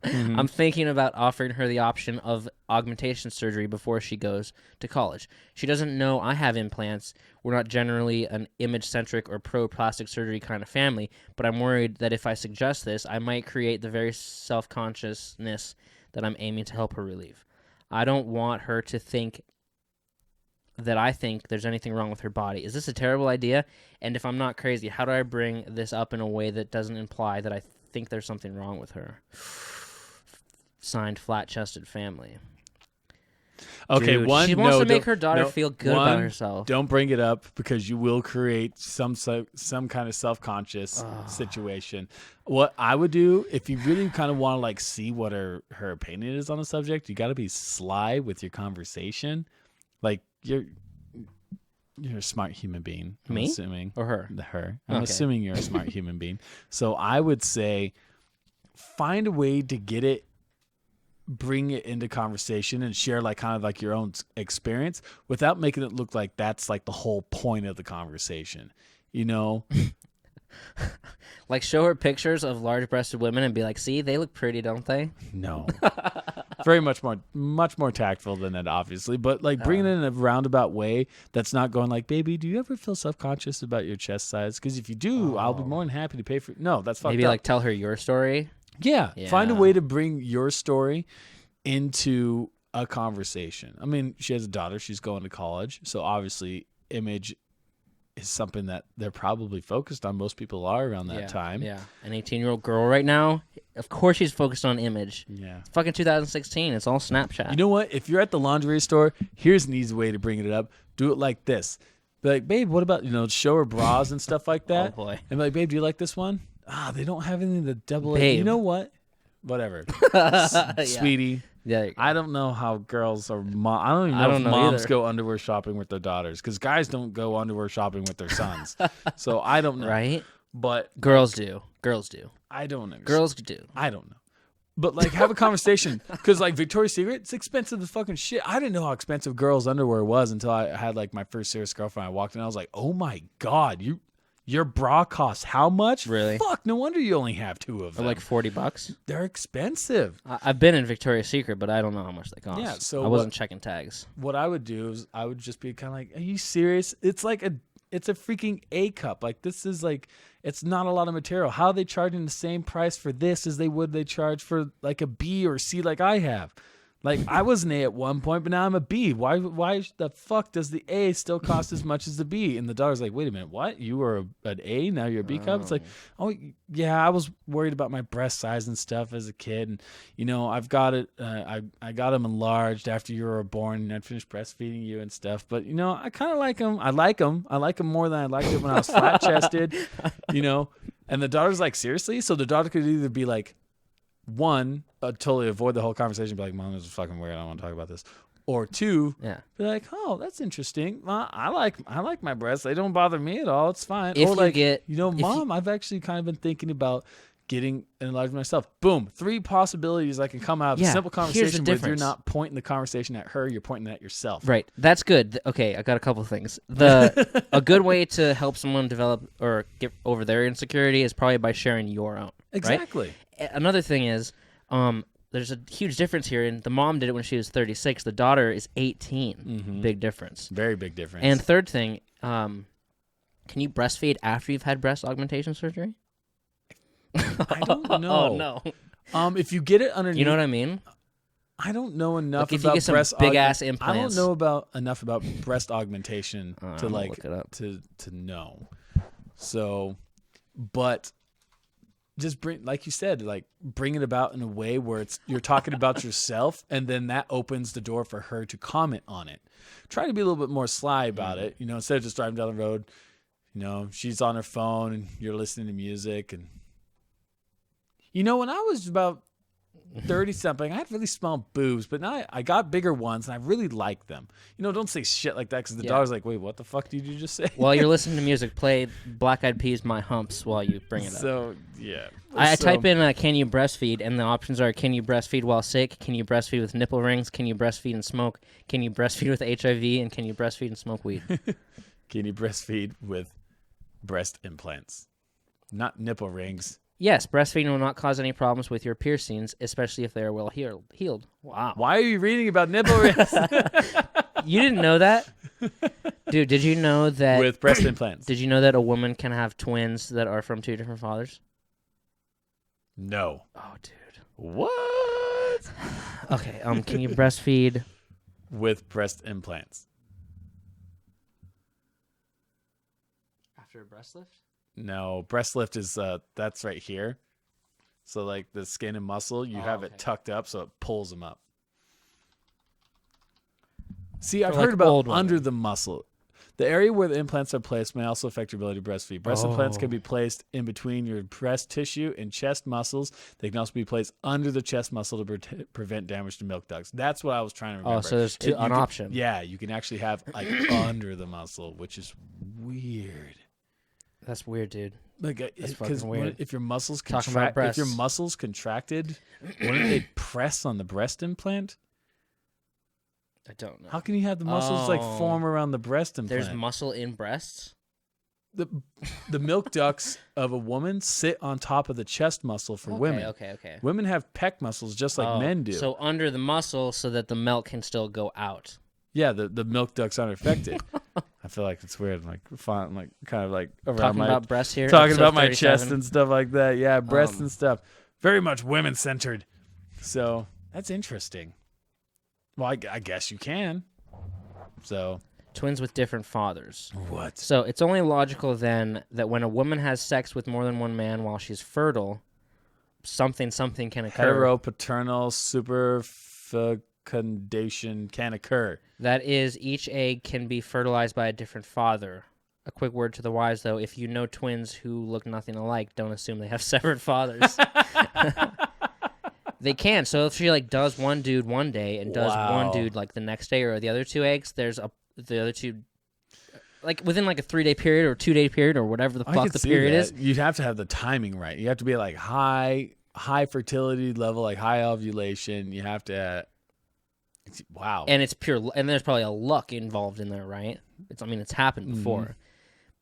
[SPEAKER 2] I'm thinking about offering her the option of augmentation surgery before she goes to college. She doesn't know I have implants. We're not generally an image-centric or pro-plastic surgery kind of family, but I'm worried that if I suggest this, I might create the very self-consciousness that I'm aiming to help her relieve. I don't want her to think that I think there's anything wrong with her body. Is this a terrible idea? And if I'm not crazy, how do I bring this up in a way that doesn't imply that I think there's something wrong with her? Signed, flat-chested family.
[SPEAKER 3] Okay,
[SPEAKER 2] Dude, she wants to make her daughter feel good about herself.
[SPEAKER 3] Don't bring it up because you will create some kind of self-conscious situation. What I would do, if you really kind of want to like see what her opinion is on the subject, you got to be sly with your conversation. Like you're a smart human being. I'm assuming.
[SPEAKER 2] Or her?
[SPEAKER 3] Her. I'm assuming you're a smart human being. So I would say find a way to bring it into conversation and share like kind of like your own experience without making it look like that's like the whole point of the conversation, you know?
[SPEAKER 2] Like show her pictures of large-breasted women and be like, see, they look pretty, don't they?
[SPEAKER 3] No. Very much more tactful than that, obviously, but like bringing it in a roundabout way that's not going like, baby, do you ever feel self-conscious about your chest size? Because if you do, I'll be more than happy to pay for it. No, that's fucked
[SPEAKER 2] Maybe
[SPEAKER 3] up.
[SPEAKER 2] like tell her your story.
[SPEAKER 3] Yeah, find a way to bring your story into a conversation. I mean, she has a daughter. She's going to college. So obviously image is something that they're probably focused on. Most people are around that time.
[SPEAKER 2] Yeah, an 18-year-old girl right now, of course she's focused on image.
[SPEAKER 3] Yeah.
[SPEAKER 2] It's fucking 2016. It's all Snapchat.
[SPEAKER 3] You know what? If you're at the lingerie store, here's an easy way to bring it up. Do it like this. Be like, babe, what about, show her bras and stuff like that.
[SPEAKER 2] Oh, boy.
[SPEAKER 3] And be like, babe, do you like this one? They don't have anything to double it.
[SPEAKER 2] Babe.
[SPEAKER 3] You know what? Whatever. Sweetie.
[SPEAKER 2] Yeah.
[SPEAKER 3] I don't know how girls are. I don't even know if moms go underwear shopping with their daughters because guys don't go underwear shopping with their sons. So I don't know.
[SPEAKER 2] Right?
[SPEAKER 3] But
[SPEAKER 2] girls do. Girls do.
[SPEAKER 3] I don't know.
[SPEAKER 2] Girls do.
[SPEAKER 3] I don't know. But like, have a conversation, because like Victoria's Secret, it's expensive as fucking shit. I didn't know how expensive girls' underwear was until I had like my first serious girlfriend. I walked in, I was like, oh my god, your bra costs how much?
[SPEAKER 2] Really?
[SPEAKER 3] Fuck, no wonder you only have 2 of
[SPEAKER 2] Or
[SPEAKER 3] them.
[SPEAKER 2] like $40.
[SPEAKER 3] They're expensive.
[SPEAKER 2] I've been in Victoria's Secret, but I don't know how much they cost.
[SPEAKER 3] Yeah, so
[SPEAKER 2] I wasn't checking tags.
[SPEAKER 3] What I would do is I would just be kind of like, are you serious? It's a freaking A cup. Like, this is like, it's not a lot of material. How are they charging the same price for this as they charge for like a B or C like I have? Like, I was an A at one point, but now I'm a B. Why the fuck does the A still cost as much as the B? And the daughter's like, wait a minute, what? You were an A, now you're a B cup? It's like, oh, yeah, I was worried about my breast size and stuff as a kid. And, you know, I've got it, I got them enlarged after you were born and I'd finished breastfeeding you and stuff. But, you know, I kind of like them. I like them more than I liked it when I was flat-chested, you know. And the daughter's like, seriously? So the daughter could either be like, one, totally avoid the whole conversation, be like, Mom, this is fucking weird, I don't want to talk about this. Or 2, be like, oh, that's interesting. Well, I like my breasts. They don't bother me at all. It's fine.
[SPEAKER 2] If
[SPEAKER 3] or like,
[SPEAKER 2] you
[SPEAKER 3] know, Mom, I've actually kind of been thinking about getting enlarged myself. Boom. 3 possibilities I can come out of a simple conversation where you're not pointing the conversation at her, you're pointing at yourself.
[SPEAKER 2] Right. That's good. Okay, I got a couple of things. A good way to help someone develop or get over their insecurity is probably by sharing your own.
[SPEAKER 3] Exactly.
[SPEAKER 2] Right? Another thing is, there's a huge difference here, and the mom did it when she was 36. The daughter is 18.
[SPEAKER 3] Mm-hmm.
[SPEAKER 2] Big difference.
[SPEAKER 3] Very big difference.
[SPEAKER 2] And third thing, can you breastfeed after you've had breast augmentation surgery?
[SPEAKER 3] I don't know.
[SPEAKER 2] Oh, no.
[SPEAKER 3] If you get it underneath,
[SPEAKER 2] you know what I mean?
[SPEAKER 3] I don't know enough
[SPEAKER 2] like if
[SPEAKER 3] about
[SPEAKER 2] you get some
[SPEAKER 3] breast
[SPEAKER 2] big ass implants.
[SPEAKER 3] I don't know enough about breast augmentation to like
[SPEAKER 2] look it up.
[SPEAKER 3] to know. So, but just bring, like you said, like bring it about in a way where you're talking about yourself, and then that opens the door for her to comment on it. Try to be a little bit more sly about it, you know, instead of just driving down the road, you know, she's on her phone and you're listening to music. And you know, when I was about 30 something, I had really small boobs, but now I got bigger ones and I really like them. You know, don't say shit like that, because the daughter's like, wait, what the fuck did you just say?
[SPEAKER 2] While you're listening to music, play Black Eyed Peas' My Humps while you bring it up.
[SPEAKER 3] So, yeah.
[SPEAKER 2] I type in can you breastfeed, and the options are, can you breastfeed while sick, can you breastfeed with nipple rings, can you breastfeed and smoke, can you breastfeed with HIV, and can you breastfeed and smoke weed?
[SPEAKER 3] Can you breastfeed with breast implants? Not nipple rings.
[SPEAKER 2] Yes, breastfeeding will not cause any problems with your piercings, especially if they are well healed. Wow.
[SPEAKER 3] Why are you reading about nipple rings?
[SPEAKER 2] You didn't know that? Dude, did you know that...
[SPEAKER 3] With breast implants.
[SPEAKER 2] Did you know that a woman can have twins that are from 2 different fathers?
[SPEAKER 3] No.
[SPEAKER 2] Oh, dude.
[SPEAKER 3] What?
[SPEAKER 2] Okay, can you breastfeed...
[SPEAKER 3] With breast implants.
[SPEAKER 2] After a breast lift?
[SPEAKER 3] No, breast lift is that's right here. So like the skin and muscle, you have it tucked up so it pulls them up. See, I've heard about under the muscle. The area where the implants are placed may also affect your ability to breastfeed. Breast implants can be placed in between your breast tissue and chest muscles. They can also be placed under the chest muscle to prevent damage to milk ducts. That's what I was trying to remember.
[SPEAKER 2] Oh, so there's an option.
[SPEAKER 3] Yeah, you can actually have like under the muscle, which is weird.
[SPEAKER 2] That's weird, dude.
[SPEAKER 3] Like,
[SPEAKER 2] that's fucking weird.
[SPEAKER 3] If your muscles contracted, wouldn't they press on the breast implant?
[SPEAKER 2] I don't know.
[SPEAKER 3] How can you have the muscles like form around the breast implant?
[SPEAKER 2] There's muscle in breasts?
[SPEAKER 3] The milk ducts of a woman sit on top of the chest muscle for women.
[SPEAKER 2] Okay.
[SPEAKER 3] Women have pec muscles just like men do.
[SPEAKER 2] So under the muscle so that the milk can still go out.
[SPEAKER 3] Yeah, the milk ducts aren't affected. I feel like it's weird. I'm like kind of like around
[SPEAKER 2] talking about breasts here.
[SPEAKER 3] Talking about my chest and stuff like that. Yeah, breasts and stuff. Very much women centered. So that's interesting. Well, I guess you can. So
[SPEAKER 2] twins with different fathers.
[SPEAKER 3] What?
[SPEAKER 2] So it's only logical then that when a woman has sex with more than one man while she's fertile, something can occur.
[SPEAKER 3] Heteropaternal superfecundation can occur.
[SPEAKER 2] That is, each egg can be fertilized by a different father. A quick word to the wise, though. If you know twins who look nothing alike, don't assume they have separate fathers. They can. So if she like does one dude one day and does one dude like the next day, or the other 2 eggs, the other 2, like within like a 3-day period or 2-day period or whatever the fuck the period is.
[SPEAKER 3] You'd have to have the timing right. You have to be like high high fertility level, like high ovulation. You have to. Wow.
[SPEAKER 2] And it's pure, and there's probably a luck involved in there, right? It's happened before.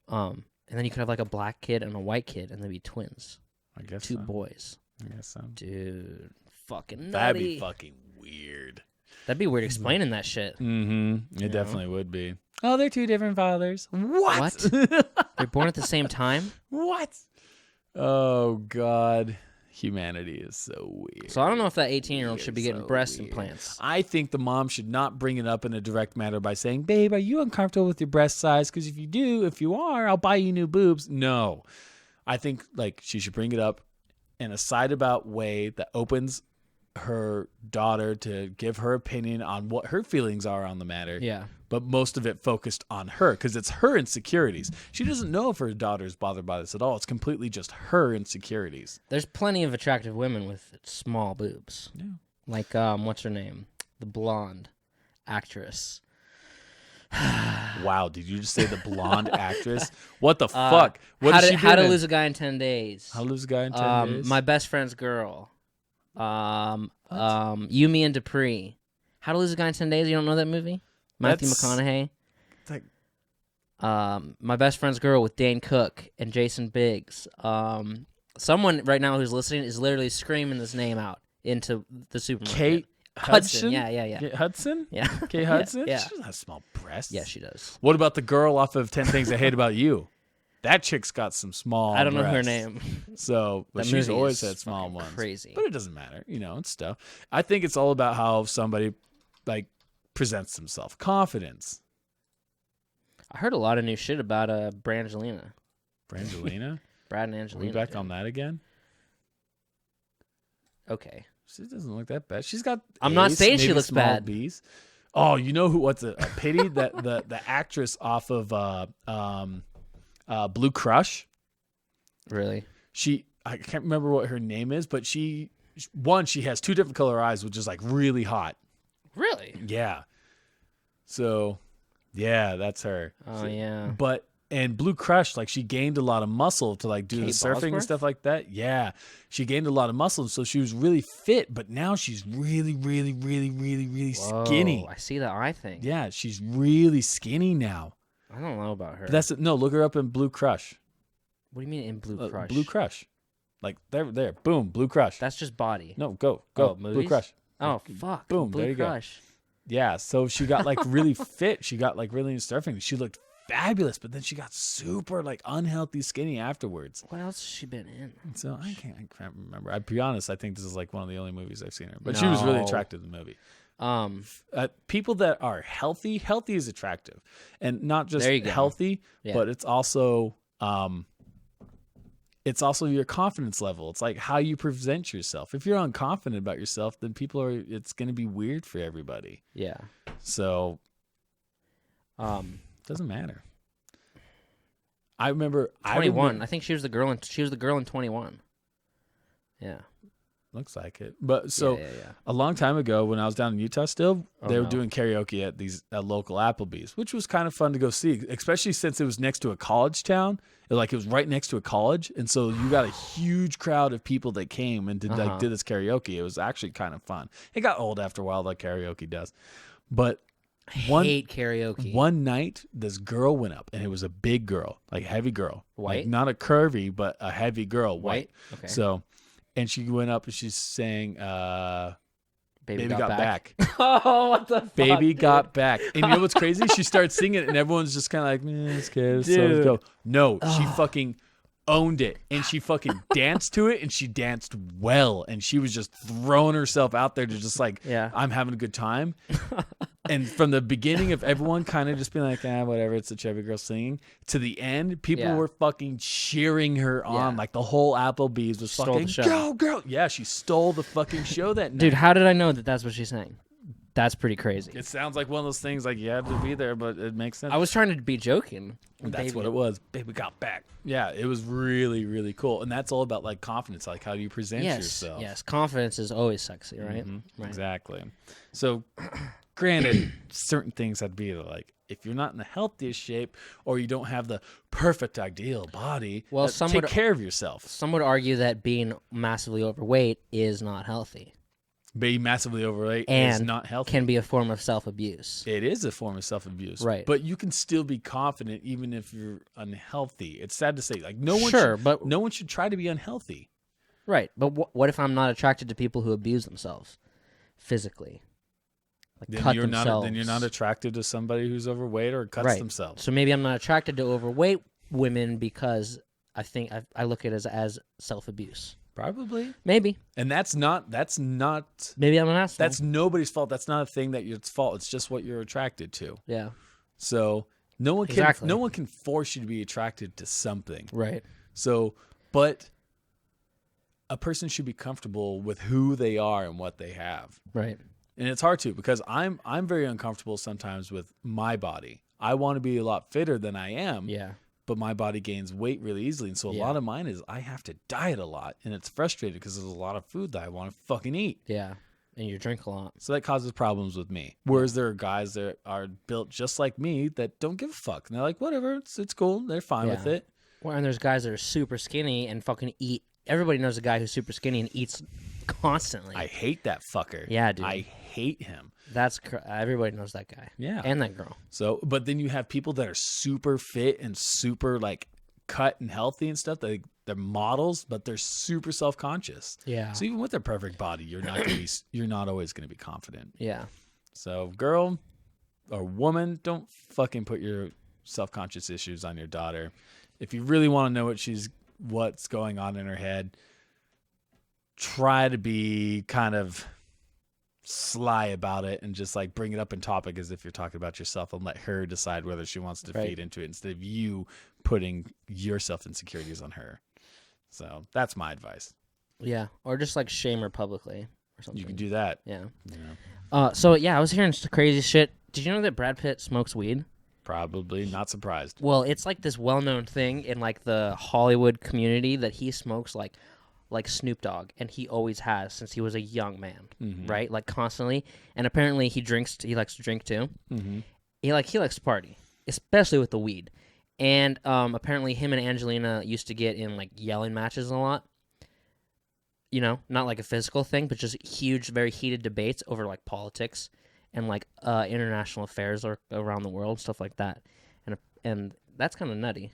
[SPEAKER 2] And then you could have like a black kid and a white kid, and they'd be twins.
[SPEAKER 3] I guess
[SPEAKER 2] two boys.
[SPEAKER 3] I guess so.
[SPEAKER 2] Dude, fucking nutty.
[SPEAKER 3] That'd be fucking weird.
[SPEAKER 2] That'd be weird explaining that shit.
[SPEAKER 3] It definitely would be. Oh, they're two different fathers. What?
[SPEAKER 2] They're born at the same time?
[SPEAKER 3] What? Oh, God. Humanity is so weird.
[SPEAKER 2] So I don't know if that 18-year-old should be getting breast implants.
[SPEAKER 3] I think the mom should not bring it up in a direct manner by saying, babe, are you uncomfortable with your breast size? Because if you are, I'll buy you new boobs. No. I think like she should bring it up in a side about way that opens her daughter to give her opinion on what her feelings are on the matter.
[SPEAKER 2] Yeah.
[SPEAKER 3] But most of it focused on her because it's her insecurities. She doesn't know if her daughter's bothered by this at all. It's completely just her insecurities.
[SPEAKER 2] There's plenty of attractive women with small boobs.
[SPEAKER 3] Yeah.
[SPEAKER 2] Like, what's her name? The blonde actress.
[SPEAKER 3] Wow, did you just say the blonde actress? What the fuck? What
[SPEAKER 2] How
[SPEAKER 3] has she
[SPEAKER 2] to
[SPEAKER 3] been in?
[SPEAKER 2] Lose a Guy in 10 Days.
[SPEAKER 3] How to Lose a Guy in 10 Days?
[SPEAKER 2] My Best Friend's Girl. Yumi and Dupree. How to Lose a Guy in 10 Days? You don't know that movie? Matthew McConaughey.
[SPEAKER 3] It's like,
[SPEAKER 2] My Best Friend's Girl with Dane Cook and Jason Biggs. Someone right now who's listening is literally screaming this name out into the supermarket.
[SPEAKER 3] Kate
[SPEAKER 2] Hudson. Yeah.
[SPEAKER 3] Hudson?
[SPEAKER 2] Yeah.
[SPEAKER 3] Kate Hudson?
[SPEAKER 2] Yeah.
[SPEAKER 3] She doesn't have small breasts.
[SPEAKER 2] Yeah, she does.
[SPEAKER 3] What about the girl off of 10 Things I Hate About You? That chick's got some small
[SPEAKER 2] I don't know her
[SPEAKER 3] breasts.
[SPEAKER 2] name.
[SPEAKER 3] So, but
[SPEAKER 2] That
[SPEAKER 3] she's
[SPEAKER 2] movie
[SPEAKER 3] always
[SPEAKER 2] is
[SPEAKER 3] had small
[SPEAKER 2] fucking
[SPEAKER 3] ones.
[SPEAKER 2] crazy.
[SPEAKER 3] But it doesn't matter. It's stuff. I think it's all about how somebody like presents themselves. Confidence.
[SPEAKER 2] I heard a lot of new shit about Brangelina.
[SPEAKER 3] Brangelina?
[SPEAKER 2] Brad and
[SPEAKER 3] Are
[SPEAKER 2] Angelina.
[SPEAKER 3] we back on that again?
[SPEAKER 2] Okay.
[SPEAKER 3] She doesn't look that bad. She's got
[SPEAKER 2] I'm not
[SPEAKER 3] A's,
[SPEAKER 2] saying she
[SPEAKER 3] maybe
[SPEAKER 2] looks
[SPEAKER 3] small
[SPEAKER 2] bad.
[SPEAKER 3] B's. Oh, you know who? What's a pity that the actress off of Blue Crush.
[SPEAKER 2] Really?
[SPEAKER 3] I can't remember what her name is, but she has two different color eyes, which is like really hot.
[SPEAKER 2] Really?
[SPEAKER 3] Yeah. So, yeah, that's her.
[SPEAKER 2] Oh, yeah.
[SPEAKER 3] And Blue Crush, like she gained a lot of muscle to like do the
[SPEAKER 2] Kate
[SPEAKER 3] surfing and
[SPEAKER 2] Bosworth?
[SPEAKER 3] stuff like that. Yeah. She gained a lot of muscle. So she was really fit, but now she's really, really, really, really, really skinny.
[SPEAKER 2] Whoa, I see that eye thing.
[SPEAKER 3] Yeah. She's really skinny now.
[SPEAKER 2] I don't know about her.
[SPEAKER 3] But look her up in Blue Crush.
[SPEAKER 2] What do you mean in Blue Crush?
[SPEAKER 3] Blue Crush. Like there. Boom. Blue Crush.
[SPEAKER 2] That's just body.
[SPEAKER 3] No, go.
[SPEAKER 2] Oh,
[SPEAKER 3] Blue
[SPEAKER 2] movies?
[SPEAKER 3] Crush.
[SPEAKER 2] Oh, fuck.
[SPEAKER 3] Boom,
[SPEAKER 2] Blue
[SPEAKER 3] there you go.
[SPEAKER 2] Crush.
[SPEAKER 3] Yeah. So she got like really fit. She got like really into surfing. She looked fabulous, but then she got super like unhealthy skinny afterwards.
[SPEAKER 2] What else has she been in?
[SPEAKER 3] So I can't remember. I'd be honest, I think this is like one of the only movies I've seen her. But she was really
[SPEAKER 2] No.
[SPEAKER 3] attractive in the movie.
[SPEAKER 2] People
[SPEAKER 3] People that are healthy is attractive. And not just
[SPEAKER 2] There you go.
[SPEAKER 3] healthy,
[SPEAKER 2] Yeah.
[SPEAKER 3] but it's also your confidence level. It's like how you present yourself. If you're unconfident about yourself, then it's going to be weird for everybody.
[SPEAKER 2] Yeah.
[SPEAKER 3] So doesn't matter. I remember
[SPEAKER 2] 21. I think she was the girl in 21. Yeah.
[SPEAKER 3] Looks like it. But so
[SPEAKER 2] Yeah.
[SPEAKER 3] a long time ago when I was down in Utah still, they were
[SPEAKER 2] no.
[SPEAKER 3] doing karaoke at local Applebee's, which was kind of fun to go see, especially since it was next to a college town. It was right next to a college. And so you got a huge crowd of people that came and did this karaoke. It was actually kind of fun. It got old after a while, like karaoke does. But
[SPEAKER 2] Hate karaoke.
[SPEAKER 3] one night, this girl went up, and it was a big girl, like heavy girl.
[SPEAKER 2] White?
[SPEAKER 3] Like not a curvy, but a heavy girl, white.
[SPEAKER 2] Okay.
[SPEAKER 3] So, and she went up and she's saying, Baby got back.
[SPEAKER 2] Oh, what the fuck?
[SPEAKER 3] Baby
[SPEAKER 2] dude?
[SPEAKER 3] got back. And you know what's crazy? She starts singing it, and everyone's just kind of like, it's okay. So
[SPEAKER 2] Dude.
[SPEAKER 3] let's go. No, she fucking owned it, and she fucking danced to it, and she danced well, and she was just throwing herself out there to just like,
[SPEAKER 2] Yeah.
[SPEAKER 3] I'm having a good time. And from the beginning of everyone kind of just being like, whatever, it's a chubby girl singing, to the end, people
[SPEAKER 2] Yeah.
[SPEAKER 3] were fucking cheering her on.
[SPEAKER 2] Yeah.
[SPEAKER 3] Like the whole Applebee's was
[SPEAKER 2] Stole
[SPEAKER 3] fucking,
[SPEAKER 2] the show.
[SPEAKER 3] go, girl. Yeah, she stole the fucking show that night.
[SPEAKER 2] Dude, how did I know that that's what she's saying? That's pretty crazy.
[SPEAKER 3] It sounds like one of those things like you had to be there, but it makes sense.
[SPEAKER 2] I was trying to be joking.
[SPEAKER 3] That's what it was. Baby got back. Yeah, it was really, really cool. And that's all about like confidence, like how do you present yourself.
[SPEAKER 2] Yes, confidence is always sexy, right?
[SPEAKER 3] Mhm,
[SPEAKER 2] Right.
[SPEAKER 3] Exactly. So granted, certain things had to be like if you're not in the healthiest shape or you don't have the perfect ideal body,
[SPEAKER 2] Well,
[SPEAKER 3] take care of yourself.
[SPEAKER 2] Some would argue that being massively overweight is not healthy.
[SPEAKER 3] Being massively overweight
[SPEAKER 2] and
[SPEAKER 3] is not healthy.
[SPEAKER 2] Can be a form of self-abuse.
[SPEAKER 3] It is a form of self-abuse.
[SPEAKER 2] Right.
[SPEAKER 3] But you can still be confident even if you're unhealthy. It's sad to say. Like no one should try to be unhealthy.
[SPEAKER 2] Right. But what if I'm not attracted to people who abuse themselves physically? Like
[SPEAKER 3] Then
[SPEAKER 2] cut
[SPEAKER 3] you're
[SPEAKER 2] themselves.
[SPEAKER 3] then you're not attracted to somebody who's overweight or cuts themselves.
[SPEAKER 2] So maybe I'm not attracted to overweight women because I think I look at it as self-abuse.
[SPEAKER 3] Probably.
[SPEAKER 2] Maybe.
[SPEAKER 3] And that's not
[SPEAKER 2] maybe I'm an asshole.
[SPEAKER 3] That's nobody's fault. That's not a thing that it's fault. It's just what you're attracted to.
[SPEAKER 2] Yeah.
[SPEAKER 3] So no one can force you to be attracted to something.
[SPEAKER 2] Right.
[SPEAKER 3] So, but a person should be comfortable with who they are and what they have.
[SPEAKER 2] Right.
[SPEAKER 3] And it's hard to, because I'm very uncomfortable sometimes with my body. I want to be a lot fitter than I am.
[SPEAKER 2] Yeah.
[SPEAKER 3] But my body gains weight really easily. And so a lot of mine is I have to diet a lot. And it's frustrating because there's a lot of food that I want to fucking eat.
[SPEAKER 2] Yeah. And you drink a lot.
[SPEAKER 3] So that causes problems with me. Whereas there are guys that are built just like me that don't give a fuck. And they're like, whatever, it's cool. They're fine with it.
[SPEAKER 2] Well, and there's guys that are super skinny and fucking eat. Everybody knows a guy who's super skinny and eats constantly.
[SPEAKER 3] I hate that fucker.
[SPEAKER 2] Yeah, dude.
[SPEAKER 3] I hate him.
[SPEAKER 2] Everybody knows that guy.
[SPEAKER 3] Yeah.
[SPEAKER 2] And that girl.
[SPEAKER 3] So, but then you have people that are super fit and super like cut and healthy and stuff. They're models, but they're super self-conscious.
[SPEAKER 2] Yeah.
[SPEAKER 3] So even with their perfect body, you're not always going to be confident.
[SPEAKER 2] Yeah.
[SPEAKER 3] So girl or woman, don't fucking put your self-conscious issues on your daughter. If you really want to know what's going on in her head, try to be kind of sly about it and just like bring it up in topic as if you're talking about yourself and let her decide whether she wants to feed into it instead of you putting your self-insecurities on her. So that's my advice.
[SPEAKER 2] Yeah. Or just like shame her publicly or something.
[SPEAKER 3] You can do that.
[SPEAKER 2] Yeah. So yeah, I was hearing some crazy shit. Did you know that Brad Pitt smokes weed?
[SPEAKER 3] Probably. Not surprised.
[SPEAKER 2] Well, it's like this well-known thing in like the Hollywood community that he smokes like Snoop Dogg, and he always has since he was a young man, right? Like constantly. And apparently he likes to drink too. Mm-hmm. He likes to party, especially with the weed. And apparently him and Angelina used to get in like yelling matches a lot. You know, not like a physical thing, but just huge, very heated debates over like politics and like international affairs or around the world, stuff like that. And that's kind of nutty.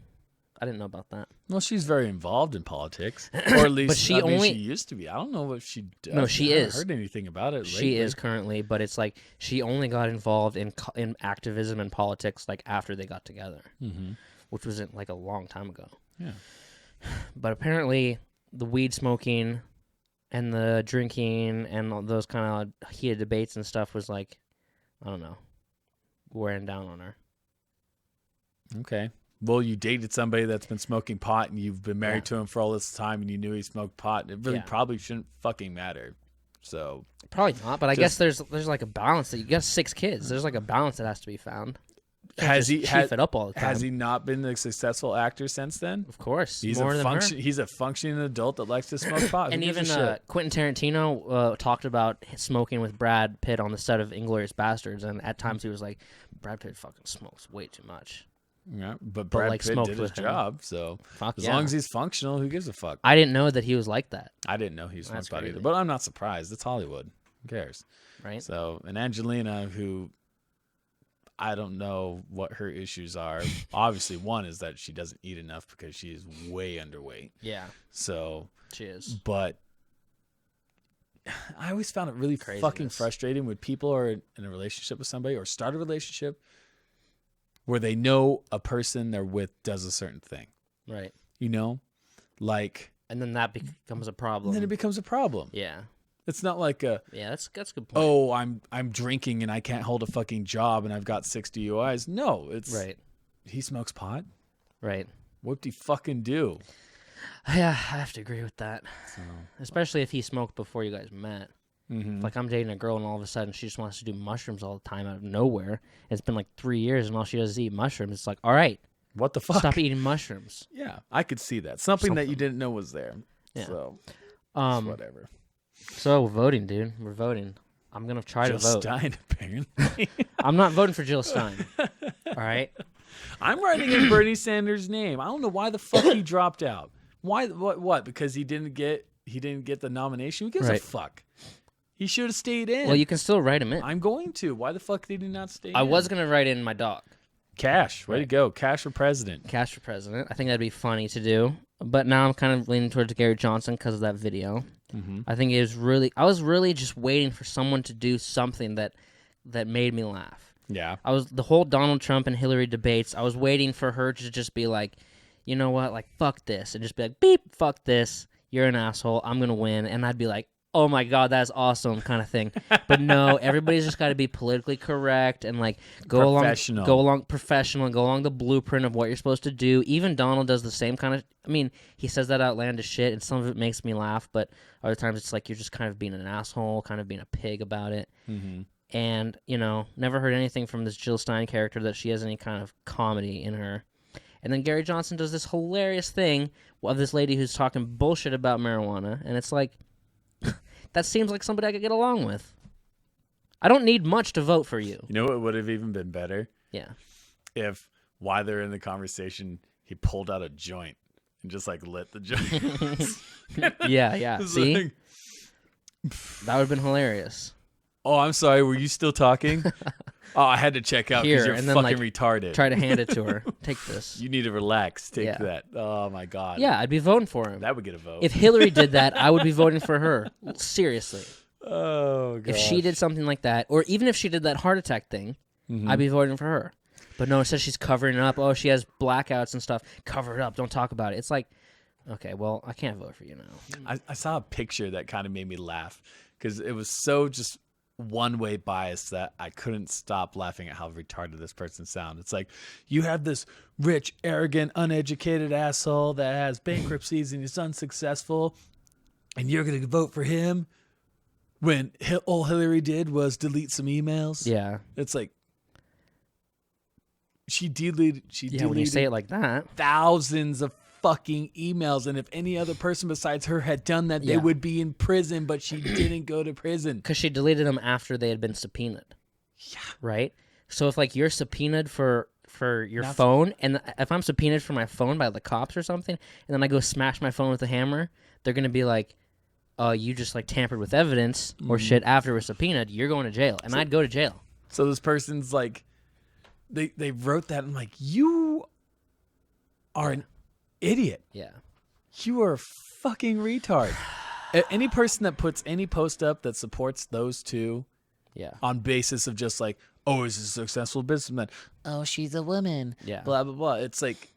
[SPEAKER 2] I didn't know about that.
[SPEAKER 3] Well, she's very involved in politics, or at least
[SPEAKER 2] but she
[SPEAKER 3] used to be. I don't know if she does.
[SPEAKER 2] No, she
[SPEAKER 3] I
[SPEAKER 2] is.
[SPEAKER 3] haven't heard anything about it lately.
[SPEAKER 2] She is currently, but it's like she only got involved in activism and politics like after they got together, which was like a long time ago.
[SPEAKER 3] Yeah.
[SPEAKER 2] But apparently, the weed smoking and the drinking and all those kind of heated debates and stuff was like, I don't know, wearing down on her.
[SPEAKER 3] Okay. Well, you dated somebody that's been smoking pot and you've been married to him for all this time and you knew he smoked pot. It really probably shouldn't fucking matter. So
[SPEAKER 2] probably not, but I guess there's like a balance that you got 6 kids. There's like a balance that has to be found. Has he it up all the time?
[SPEAKER 3] Has he not been a successful actor since then?
[SPEAKER 2] Of course.
[SPEAKER 3] He's a functioning adult that likes to smoke pot.
[SPEAKER 2] And even Quentin Tarantino talked about smoking with Brad Pitt on the set of Inglourious Bastards, and at times he was like, Brad Pitt fucking smokes way too much.
[SPEAKER 3] Yeah, but Brad
[SPEAKER 2] like,
[SPEAKER 3] Pitt did his job, so as long as he's functional, who gives a fuck?
[SPEAKER 2] I didn't know that he was like that.
[SPEAKER 3] I didn't know he was smoked pot either, but I'm not surprised. It's Hollywood. Who cares?
[SPEAKER 2] Right.
[SPEAKER 3] So, and Angelina, who I don't know what her issues are. Obviously, one is that she doesn't eat enough because she is way underweight.
[SPEAKER 2] Yeah.
[SPEAKER 3] So
[SPEAKER 2] she is.
[SPEAKER 3] But I always found it really fucking frustrating when people are in a relationship with somebody or start a relationship where they know a person they're with does a certain thing.
[SPEAKER 2] Right.
[SPEAKER 3] You know? Like.
[SPEAKER 2] And then that becomes a problem.
[SPEAKER 3] And then it becomes a problem.
[SPEAKER 2] Yeah.
[SPEAKER 3] It's not like
[SPEAKER 2] that's a good point.
[SPEAKER 3] Oh, I'm drinking and I can't hold a fucking job and I've got 6 DUIs. No, it's
[SPEAKER 2] right.
[SPEAKER 3] He smokes pot.
[SPEAKER 2] Right.
[SPEAKER 3] What did he fucking do?
[SPEAKER 2] Yeah, I have to agree with that. So. Especially if he smoked before you guys met. Mm-hmm. Like I'm dating a girl and all of a sudden she just wants to do mushrooms all the time out of nowhere. It's been like 3 years and all she does is eat mushrooms. It's like, all right,
[SPEAKER 3] what the fuck?
[SPEAKER 2] Stop eating mushrooms.
[SPEAKER 3] Yeah, I could see that. Something that you didn't know was there. Yeah. So, whatever.
[SPEAKER 2] So we're voting, dude. We're voting. I'm gonna try to vote.
[SPEAKER 3] Jill Stein, apparently.
[SPEAKER 2] I'm not voting for Jill Stein. All right.
[SPEAKER 3] I'm writing in Bernie Sanders' name. I don't know why the fuck he dropped out. Why? What? Because he didn't get the nomination. Who gives a fuck? He should have stayed in.
[SPEAKER 2] Well, you can still write him in.
[SPEAKER 3] I'm going to. Why the fuck did he not stay in?
[SPEAKER 2] I was gonna write in my dog.
[SPEAKER 3] Cash. Way to go. Cash for president.
[SPEAKER 2] Cash for president. I think that'd be funny to do. But now I'm kind of leaning towards Gary Johnson because of that video.
[SPEAKER 3] Mm-hmm.
[SPEAKER 2] I think I was really just waiting for someone to do something that made me laugh.
[SPEAKER 3] Yeah.
[SPEAKER 2] The whole Donald Trump and Hillary debates, I was waiting for her to just be like, you know what, like, fuck this. And just be like, beep, fuck this. You're an asshole. I'm going to win. And I'd be like, oh my God, that's awesome kind of thing. But no, everybody's just got to be politically correct and like go along professional and go along the blueprint of what you're supposed to do. Even Donald does the same kind of, I mean, he says that outlandish shit and some of it makes me laugh, but other times it's like you're just kind of being an asshole, kind of being a pig about it.
[SPEAKER 3] Mm-hmm.
[SPEAKER 2] And, never heard anything from this Jill Stein character that she has any kind of comedy in her. And then Gary Johnson does this hilarious thing of this lady who's talking bullshit about marijuana, and it's like, that seems like somebody I could get along with. I don't need much to vote for you.
[SPEAKER 3] You know what would have even been better?
[SPEAKER 2] Yeah.
[SPEAKER 3] If while they're in the conversation, he pulled out a joint and just like lit the joint.
[SPEAKER 2] Yeah. See?
[SPEAKER 3] Like,
[SPEAKER 2] that would have been hilarious.
[SPEAKER 3] oh, I'm sorry. Were you still talking? Oh, I had to check out because you're fucking retarded.
[SPEAKER 2] Try to hand it to her. Take this.
[SPEAKER 3] You need to relax. Take that. Oh, my God.
[SPEAKER 2] Yeah, I'd be voting for him.
[SPEAKER 3] That would get a vote.
[SPEAKER 2] If Hillary did that, I would be voting for her. Seriously.
[SPEAKER 3] Oh, God.
[SPEAKER 2] If she did something like that, or even if she did that heart attack thing, I'd be voting for her. But no, it says she's covering it up. Oh, she has blackouts and stuff. Cover it up. Don't talk about it. It's like, okay, well, I can't vote for you now.
[SPEAKER 3] I saw a picture that kind of made me laugh because it was so just one-way bias that I couldn't stop laughing at how retarded this person sounded. It's like, you have this rich, arrogant, uneducated asshole that has bankruptcies and he's unsuccessful, and you're going to vote for him when all Hillary did was delete some emails?
[SPEAKER 2] Yeah.
[SPEAKER 3] It's like, she deleted
[SPEAKER 2] when you say it like that,
[SPEAKER 3] thousands of fucking emails, and if any other person besides her had done that, they would be in prison, but she didn't go to prison
[SPEAKER 2] because she deleted them after they had been subpoenaed.
[SPEAKER 3] Yeah.
[SPEAKER 2] Right. So if like you're subpoenaed for your phone, and if I'm subpoenaed for my phone by the cops or something, and then I go smash my phone with a hammer, they're gonna be like, you just like tampered with evidence or shit after we're subpoenaed, you're going to jail. And I'd go to jail.
[SPEAKER 3] So this person's like, they wrote that, and like, you are an idiot.
[SPEAKER 2] Yeah.
[SPEAKER 3] You are a fucking retard. Any person that puts any post up that supports those two on basis of just like, oh, he's a successful businessman. Oh, she's a woman.
[SPEAKER 2] Yeah.
[SPEAKER 3] Blah, blah, blah. It's like,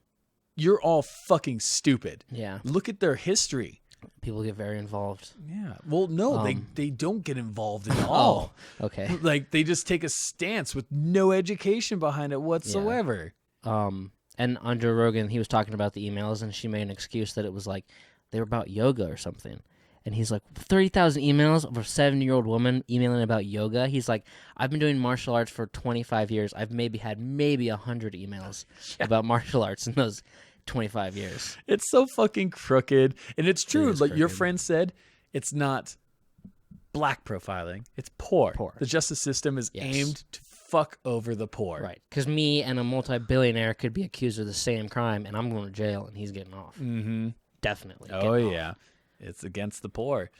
[SPEAKER 3] you're all fucking stupid.
[SPEAKER 2] Yeah.
[SPEAKER 3] Look at their history.
[SPEAKER 2] People get very involved.
[SPEAKER 3] Yeah. Well, no, they don't get involved at all.
[SPEAKER 2] Oh, okay.
[SPEAKER 3] Like, they just take a stance with no education behind it whatsoever.
[SPEAKER 2] And on Joe Rogan, he was talking about the emails, and she made an excuse that it was like they were about yoga or something. And he's like, 30,000 emails of a 70-year-old woman emailing about yoga. He's like, I've been doing martial arts for 25 years. I've had 100 emails about martial arts in those 25 years.
[SPEAKER 3] It's so fucking crooked. And it's true. Like
[SPEAKER 2] crooked.
[SPEAKER 3] your friend said, it's not black profiling. It's poor. The justice system is aimed to fuck over the poor.
[SPEAKER 2] Right. Because me and a multi-billionaire could be accused of the same crime, and I'm going to jail, and he's getting off.
[SPEAKER 3] Mm-hmm.
[SPEAKER 2] Definitely.
[SPEAKER 3] Oh, yeah. It's against the poor.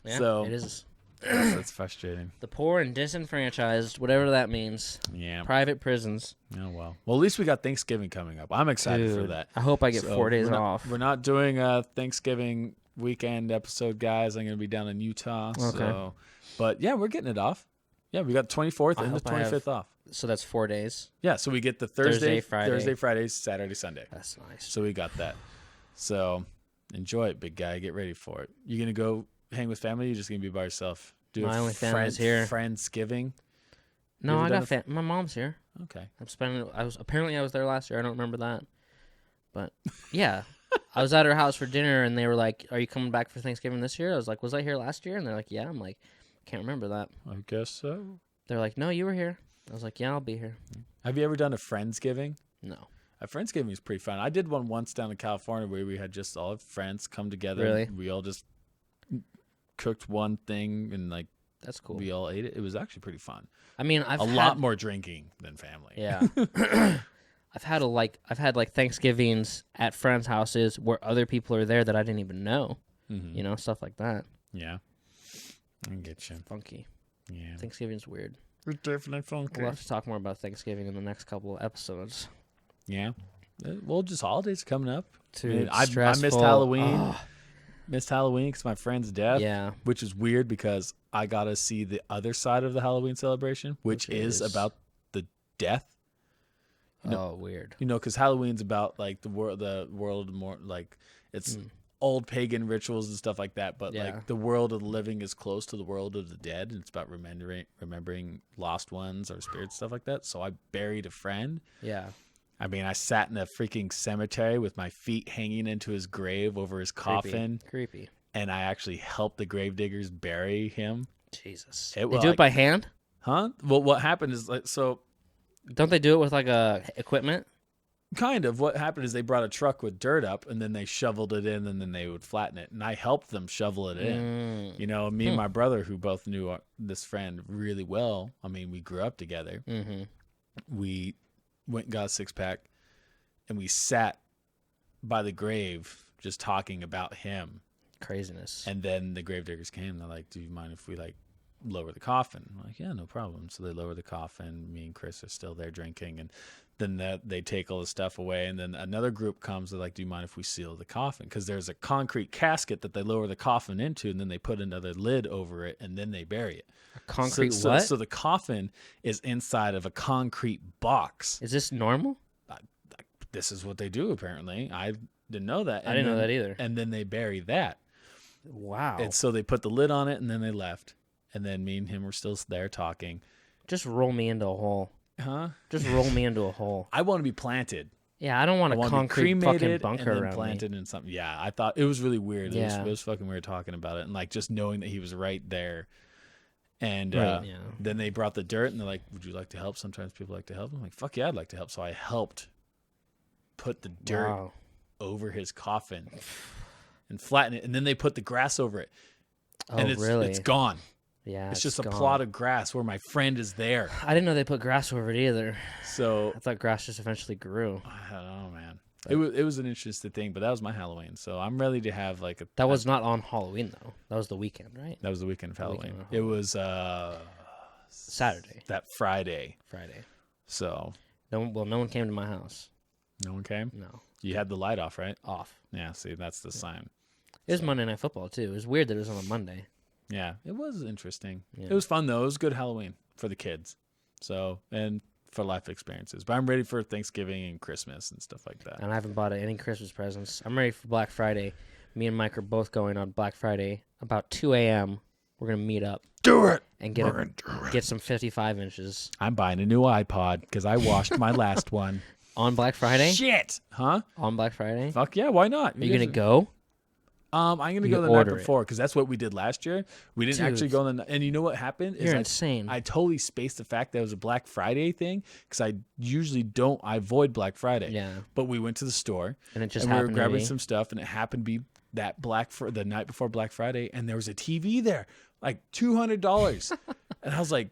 [SPEAKER 2] Yeah,
[SPEAKER 3] so
[SPEAKER 2] it is.
[SPEAKER 3] That's frustrating.
[SPEAKER 2] The poor and disenfranchised, whatever that means.
[SPEAKER 3] Yeah.
[SPEAKER 2] Private prisons.
[SPEAKER 3] Oh, well. Well, at least we got Thanksgiving coming up. I'm excited for that.
[SPEAKER 2] I hope I get 4 days off.
[SPEAKER 3] We're not doing a Thanksgiving weekend episode, guys. I'm going to be down in Utah.
[SPEAKER 2] Okay.
[SPEAKER 3] So, but, yeah, we're getting it off. Yeah, we got 24th and the 25th off.
[SPEAKER 2] So that's 4 days?
[SPEAKER 3] Yeah, so we get the Thursday,
[SPEAKER 2] Friday,
[SPEAKER 3] Saturday, Sunday.
[SPEAKER 2] That's nice.
[SPEAKER 3] So we got that. So enjoy it, big guy. Get ready for it. You going to go hang with family? You're just going to be by yourself?
[SPEAKER 2] My only family's here.
[SPEAKER 3] Friendsgiving?
[SPEAKER 2] No, I got my mom's here.
[SPEAKER 3] Okay.
[SPEAKER 2] I was there last year. I don't remember that. But yeah, I was at her house for dinner, and they were like, "Are you coming back for Thanksgiving this year?" I was like, "Was I here last year?" And they're like, "Yeah." I'm like, "Can't remember that."
[SPEAKER 3] I guess so.
[SPEAKER 2] They're like, "No, you were here." I was like, "Yeah, I'll be here."
[SPEAKER 3] Have you ever done a Friendsgiving?
[SPEAKER 2] No.
[SPEAKER 3] A Friendsgiving is pretty fun. I did one once down in California where we had just all friends come together.
[SPEAKER 2] Really?
[SPEAKER 3] We all just cooked one thing and like
[SPEAKER 2] that's cool.
[SPEAKER 3] We all ate it. It was actually pretty fun.
[SPEAKER 2] I mean,
[SPEAKER 3] I've had a lot more drinking than family.
[SPEAKER 2] Yeah. I've had Thanksgivings at friends' houses where other people are there that I didn't even know.
[SPEAKER 3] Mm-hmm.
[SPEAKER 2] You know, stuff like that.
[SPEAKER 3] Yeah. I get you.
[SPEAKER 2] Funky.
[SPEAKER 3] Yeah.
[SPEAKER 2] Thanksgiving's weird.
[SPEAKER 3] It's definitely funky.
[SPEAKER 2] We'll have to talk more about Thanksgiving in the next couple of episodes.
[SPEAKER 3] Yeah. Well, just holidays coming up.
[SPEAKER 2] Dude,
[SPEAKER 3] I
[SPEAKER 2] stressful.
[SPEAKER 3] missed Halloween.
[SPEAKER 2] Ugh.
[SPEAKER 3] Missed Halloween because my friend's death.
[SPEAKER 2] Yeah.
[SPEAKER 3] Which is weird because I got to see the other side of the Halloween celebration, which is about the death.
[SPEAKER 2] Weird.
[SPEAKER 3] You know, because Halloween's about like the world more like it's old pagan rituals and stuff like that. But like the world of the living is close to the world of the dead, and it's about remembering lost ones or spirits, stuff like that. So I buried a friend.
[SPEAKER 2] Yeah.
[SPEAKER 3] I mean, I sat in a freaking cemetery with my feet hanging into his grave over his coffin.
[SPEAKER 2] Creepy.
[SPEAKER 3] And I actually helped the gravediggers bury him.
[SPEAKER 2] Jesus.
[SPEAKER 3] They
[SPEAKER 2] do it by hand?
[SPEAKER 3] Huh? Well, what happened is
[SPEAKER 2] Don't they do it with like equipment?
[SPEAKER 3] Kind of. What happened is they brought a truck with dirt up, and then they shoveled it in, and then they would flatten it. And I helped them shovel it in. You know, me and my brother, who both knew this friend really well. I mean, we grew up together.
[SPEAKER 2] Mm-hmm.
[SPEAKER 3] We went and got a 6-pack, and we sat by the grave just talking about him.
[SPEAKER 2] Craziness.
[SPEAKER 3] And then the gravediggers came. They're like, "Do you mind if we lower the coffin?" I'm like, "Yeah, no problem." So they lower the coffin. Me and Chris are still there drinking, and then they take all the stuff away. And then another group comes. They're like, "Do you mind if we seal the coffin?" Because there's a concrete casket that they lower the coffin into, and then they put another lid over it, and then they bury it.
[SPEAKER 2] A concrete
[SPEAKER 3] so,
[SPEAKER 2] what?
[SPEAKER 3] So the coffin is inside of a concrete box.
[SPEAKER 2] Is this normal?
[SPEAKER 3] This is what they do, apparently. I didn't know that.
[SPEAKER 2] I didn't know that either.
[SPEAKER 3] And then they bury that.
[SPEAKER 2] Wow.
[SPEAKER 3] And so they put the lid on it, and then they left. And then me and him were still there talking.
[SPEAKER 2] Just roll me into a hole.
[SPEAKER 3] Huh?
[SPEAKER 2] Just roll me into a hole.
[SPEAKER 3] I want to be planted.
[SPEAKER 2] Yeah, I don't want a concrete fucking bunker
[SPEAKER 3] and then
[SPEAKER 2] around
[SPEAKER 3] planted
[SPEAKER 2] me.
[SPEAKER 3] in something. Yeah, I thought it was really weird.
[SPEAKER 2] Yeah.
[SPEAKER 3] It was fucking weird talking about it, and like just knowing that he was right there. And then they brought the dirt, and they're like, "Would you like to help?" Sometimes people like to help. I'm like, "Fuck yeah, I'd like to help." So I helped put the dirt over his coffin and flatten it, and then they put the grass over it. And it's gone.
[SPEAKER 2] Yeah,
[SPEAKER 3] it's just a plot of grass where my friend is there.
[SPEAKER 2] I didn't know they put grass over it either.
[SPEAKER 3] So
[SPEAKER 2] I thought grass just eventually grew.
[SPEAKER 3] I don't know, man. It was an interesting thing, but that was my Halloween. So I'm ready to have like a.
[SPEAKER 2] That was not on Halloween though. That was the weekend, right?
[SPEAKER 3] That was the weekend of Halloween. It was
[SPEAKER 2] Saturday.
[SPEAKER 3] That Friday. So
[SPEAKER 2] no one came to my house.
[SPEAKER 3] No one came?
[SPEAKER 2] No.
[SPEAKER 3] You had the light off, right?
[SPEAKER 2] Off.
[SPEAKER 3] Yeah, see, that's the sign.
[SPEAKER 2] It was Monday Night Football too. It was weird that it was on a Monday.
[SPEAKER 3] Yeah, it was interesting.
[SPEAKER 2] Yeah.
[SPEAKER 3] It was fun though. It was good Halloween for the kids. So, and for life experiences. But I'm ready for Thanksgiving and Christmas and stuff like that.
[SPEAKER 2] And I haven't bought any Christmas presents. I'm ready for Black Friday. Me and Mike are both going on Black Friday. About 2 a.m., we're going to meet up.
[SPEAKER 3] Do it!
[SPEAKER 2] And get some 55 inches.
[SPEAKER 3] I'm buying a new iPod because I washed my last one.
[SPEAKER 2] On Black Friday?
[SPEAKER 3] Shit! Huh?
[SPEAKER 2] On Black Friday?
[SPEAKER 3] Fuck yeah, why not?
[SPEAKER 2] Are you going to go?
[SPEAKER 3] I'm going to go the night before because that's what we did last year. We didn't actually go on the and you know what happened?
[SPEAKER 2] You're insane.
[SPEAKER 3] I totally spaced the fact that it was a Black Friday thing because I usually I avoid Black Friday.
[SPEAKER 2] Yeah.
[SPEAKER 3] But we went to the store
[SPEAKER 2] and it just
[SPEAKER 3] we were
[SPEAKER 2] happened
[SPEAKER 3] grabbing some stuff and it happened to be that the night before Black Friday and there was a TV there, like $200. And I was like,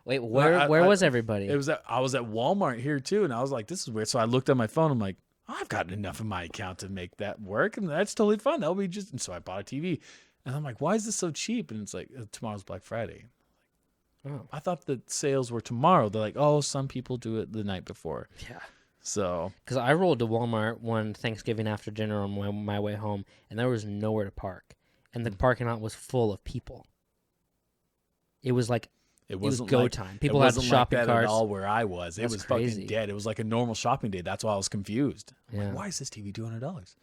[SPEAKER 2] wait, where was everybody?
[SPEAKER 3] I was at Walmart here too, and I was like, this is weird. So I looked at my phone. I'm like, I've got enough in my account to make that work, and that's totally fun. That'll be just. And so I bought a TV, and I'm like, why is this so cheap? And it's like tomorrow's Black Friday.
[SPEAKER 2] Oh,
[SPEAKER 3] I thought the sales were tomorrow. They're like, oh, some people do it the night before.
[SPEAKER 2] Yeah.
[SPEAKER 3] So.
[SPEAKER 2] Because I rolled to Walmart one Thanksgiving after dinner on my way home, and there was nowhere to park, and the parking lot was full of people. It was like. It was go time. People had shopping
[SPEAKER 3] like that
[SPEAKER 2] carts.
[SPEAKER 3] At all where I was. It was
[SPEAKER 2] crazy.
[SPEAKER 3] Fucking dead. It was like a normal shopping day. That's why I was confused.
[SPEAKER 2] Yeah.
[SPEAKER 3] Like, why is this TV $200?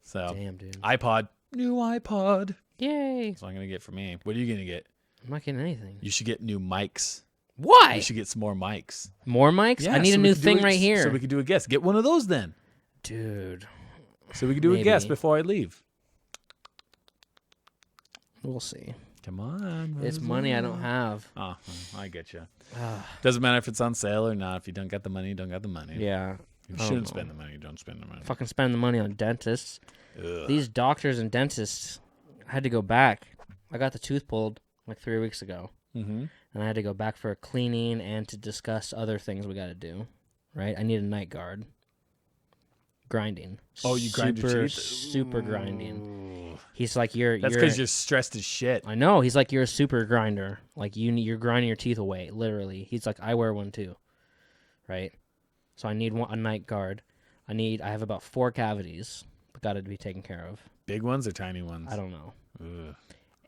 [SPEAKER 3] So
[SPEAKER 2] damn, dude.
[SPEAKER 3] New iPod.
[SPEAKER 2] Yay.
[SPEAKER 3] That's what I'm gonna get for me. What are you gonna get?
[SPEAKER 2] I'm not getting anything.
[SPEAKER 3] You should get new mics.
[SPEAKER 2] Why?
[SPEAKER 3] You should get some more mics.
[SPEAKER 2] More mics?
[SPEAKER 3] Yeah,
[SPEAKER 2] I need a new thing right here.
[SPEAKER 3] So we can do a guest. Get one of those then.
[SPEAKER 2] Dude.
[SPEAKER 3] So we can do a guest before I leave.
[SPEAKER 2] We'll see.
[SPEAKER 3] Come on.
[SPEAKER 2] It's money I don't have.
[SPEAKER 3] Oh, I get you. Doesn't matter if it's on sale or not. If you don't got the money, you don't got the money.
[SPEAKER 2] Yeah.
[SPEAKER 3] You shouldn't spend the money. Don't spend the money.
[SPEAKER 2] Fucking spend the money on dentists.
[SPEAKER 3] Ugh.
[SPEAKER 2] These doctors and dentists, I had to go back. I got the tooth pulled like 3 weeks ago.
[SPEAKER 3] Mm-hmm.
[SPEAKER 2] And I had to go back for a cleaning and to discuss other things we got to do. right? I need a night guard. Grinding.
[SPEAKER 3] Oh, you grind your teeth?
[SPEAKER 2] Super grinding. He's like,
[SPEAKER 3] That's because you're stressed as shit.
[SPEAKER 2] I know. He's like, you're a super grinder. Like, you're grinding your teeth away, literally. He's like, I wear one too, right? So I need a night guard. I have about 4 cavities, got to be taken care of.
[SPEAKER 3] Big ones or tiny ones?
[SPEAKER 2] I don't know.
[SPEAKER 3] Ugh.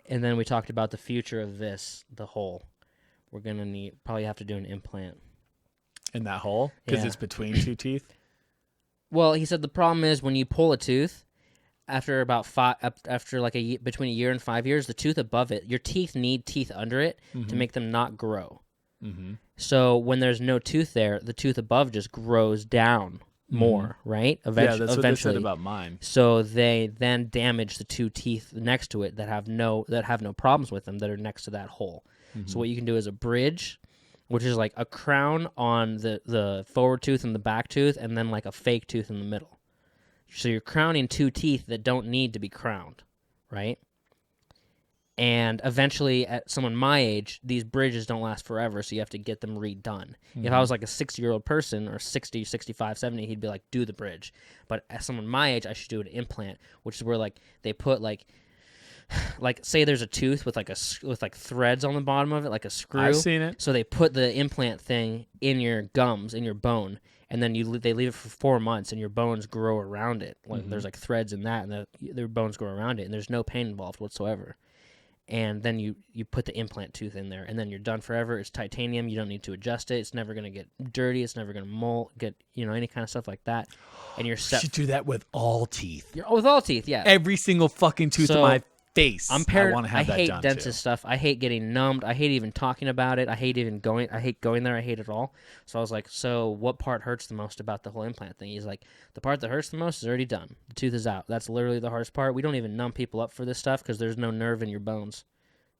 [SPEAKER 2] And then we talked about the future of the hole. We're going to probably have to do an implant.
[SPEAKER 3] In that hole? Because
[SPEAKER 2] Yeah.
[SPEAKER 3] it's between 2 teeth?
[SPEAKER 2] Well, he said the problem is when you pull a tooth, after between a year and 5 years, the tooth above it, your teeth need teeth under it to make them not grow. Mm-hmm. So when there's no tooth there, the tooth above just grows down more, right?
[SPEAKER 3] Yeah, that's what they said about mine.
[SPEAKER 2] So they then damage the 2 teeth next to it that have no problems with them that are next to that hole. Mm-hmm. So what you can do is a bridge, which is like a crown on the forward tooth and the back tooth, and then like a fake tooth in the middle. So you're crowning 2 teeth that don't need to be crowned, right? And eventually, at someone my age, these bridges don't last forever, so you have to get them redone. If I was like a 60-year-old person, or 60, 65, 70, he'd be like, do the bridge. But as someone my age, I should do an implant, which is where like they put like say there's a tooth with like threads on the bottom of it, like a screw.
[SPEAKER 3] I've seen it.
[SPEAKER 2] So they put the implant thing in your gums, in your bone, and then they leave it for 4 months, and your bones grow around it. Like there's like threads in that, and their bones grow around it, and there's no pain involved whatsoever. And then you put the implant tooth in there, and then you're done forever. It's titanium. You don't need to adjust it. It's never going to get dirty. It's never going to get any kind of stuff like that. And you're set.
[SPEAKER 3] You should do that with all teeth.
[SPEAKER 2] With all teeth, yeah.
[SPEAKER 3] Every single fucking tooth in my face.
[SPEAKER 2] I
[SPEAKER 3] want to have that
[SPEAKER 2] hate
[SPEAKER 3] done
[SPEAKER 2] dentist
[SPEAKER 3] too.
[SPEAKER 2] stuff. I hate getting numbed. I hate even talking about it. I hate going there. I hate it all. So I was like, so what part hurts the most about the whole implant thing? He's like, the part that hurts the most is already done. The tooth is out. That's literally the hardest part. We don't even numb people up for this stuff because there's no nerve in your bones.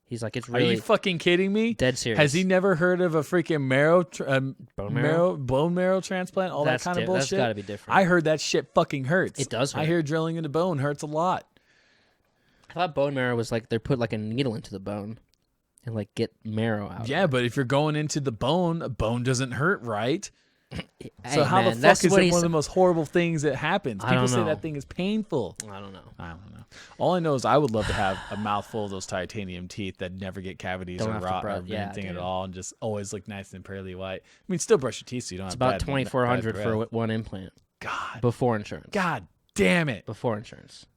[SPEAKER 2] He's like, it's really.
[SPEAKER 3] Are you fucking kidding me?
[SPEAKER 2] Dead serious.
[SPEAKER 3] Has he never heard of a freaking bone marrow transplant? All that kind of bullshit.
[SPEAKER 2] That's got to be different.
[SPEAKER 3] I heard that shit fucking hurts.
[SPEAKER 2] It does hurt.
[SPEAKER 3] I hear drilling into bone hurts a lot.
[SPEAKER 2] I thought bone marrow was like they put like a needle into the bone and like get marrow out.
[SPEAKER 3] Yeah, but if you're going into the bone, a bone doesn't hurt, right?
[SPEAKER 2] Hey,
[SPEAKER 3] so how
[SPEAKER 2] man,
[SPEAKER 3] the fuck is it one of the most horrible things that happens? People say that thing is painful.
[SPEAKER 2] I don't know.
[SPEAKER 3] All I know is I would love to have a mouthful of those titanium teeth that never get cavities or rot or anything at all, and just always look nice and pearly white. I mean, still brush your teeth so you don't have
[SPEAKER 2] about $2,400 for one implant.
[SPEAKER 3] God.
[SPEAKER 2] Before insurance.
[SPEAKER 3] God damn it.
[SPEAKER 2] Before insurance.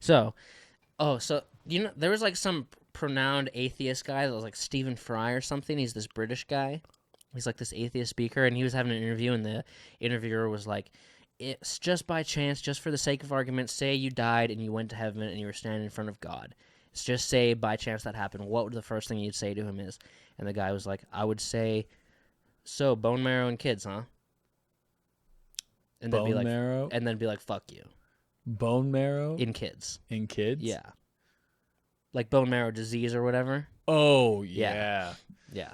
[SPEAKER 2] So there was like some renowned atheist guy that was like Stephen Fry or something. He's this British guy. He's like this atheist speaker, and he was having an interview, and the interviewer was like, it's just by chance, just for the sake of argument, say you died and you went to heaven and you were standing in front of God. It's just say by chance that happened. What would the first thing you'd say to him is? And the guy was like, I would say, so bone marrow in kids, huh? And
[SPEAKER 3] bone marrow?
[SPEAKER 2] And then be like, fuck you.
[SPEAKER 3] Bone marrow?
[SPEAKER 2] In kids.
[SPEAKER 3] In kids?
[SPEAKER 2] Yeah. Like bone marrow disease or whatever.
[SPEAKER 3] Oh, yeah.
[SPEAKER 2] Yeah.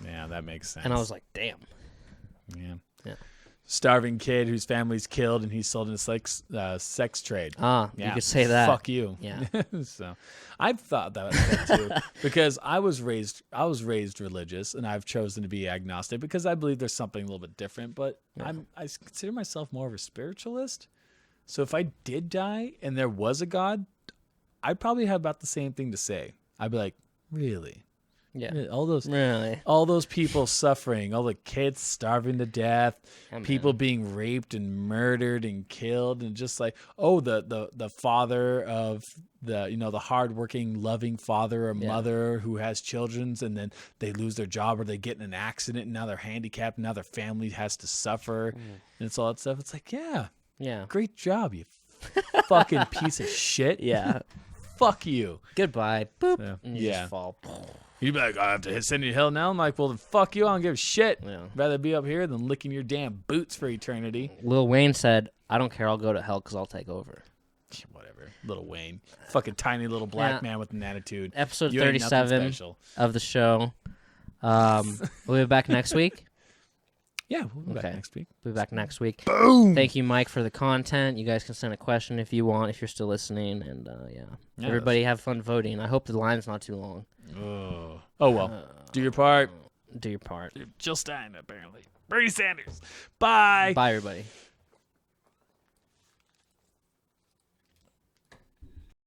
[SPEAKER 3] Yeah, that makes sense.
[SPEAKER 2] And I was like, damn.
[SPEAKER 3] Yeah.
[SPEAKER 2] Yeah.
[SPEAKER 3] Starving kid whose family's killed and he's sold in a sex trade.
[SPEAKER 2] Yeah. You could say that.
[SPEAKER 3] Fuck you.
[SPEAKER 2] Yeah.
[SPEAKER 3] So I've thought that too because I was raised religious and I've chosen to be agnostic because I believe there's something a little bit different, but I consider myself more of a spiritualist. So if I did die and there was a God, I'd probably have about the same thing to say. I'd be like, really?
[SPEAKER 2] Yeah.
[SPEAKER 3] All those people suffering, all the kids starving to death, people being raped and murdered and killed, and just like, the father of the hardworking, loving father or mother who has children, and then they lose their job or they get in an accident and now they're handicapped and now their family has to suffer, and it's all that stuff. It's like, yeah, great job, you fucking piece of shit.
[SPEAKER 2] Yeah.
[SPEAKER 3] Fuck you.
[SPEAKER 2] Goodbye. Boop. Yeah. And you just fall.
[SPEAKER 3] You'd be like, I have to send you to hell now. I'm like, well, then fuck you. I don't give a shit.
[SPEAKER 2] Yeah.
[SPEAKER 3] Rather be up here than licking your damn boots for eternity.
[SPEAKER 2] Lil Wayne said, I don't care. I'll go to hell because I'll take over.
[SPEAKER 3] Whatever. Lil Wayne. Fucking tiny little black man with an attitude.
[SPEAKER 2] Episode 37 of the show. We'll be back next week.
[SPEAKER 3] Yeah, we'll be back next week.
[SPEAKER 2] We'll be back next week.
[SPEAKER 3] Boom!
[SPEAKER 2] Thank you, Mike, for the content. You guys can send a question if you want, if you're still listening. And, everybody have fun voting. I hope the line's not too long.
[SPEAKER 3] Oh well. Do your part.
[SPEAKER 2] Do your part.
[SPEAKER 3] Jill Stein, apparently. Bernie Sanders. Bye.
[SPEAKER 2] Bye, everybody.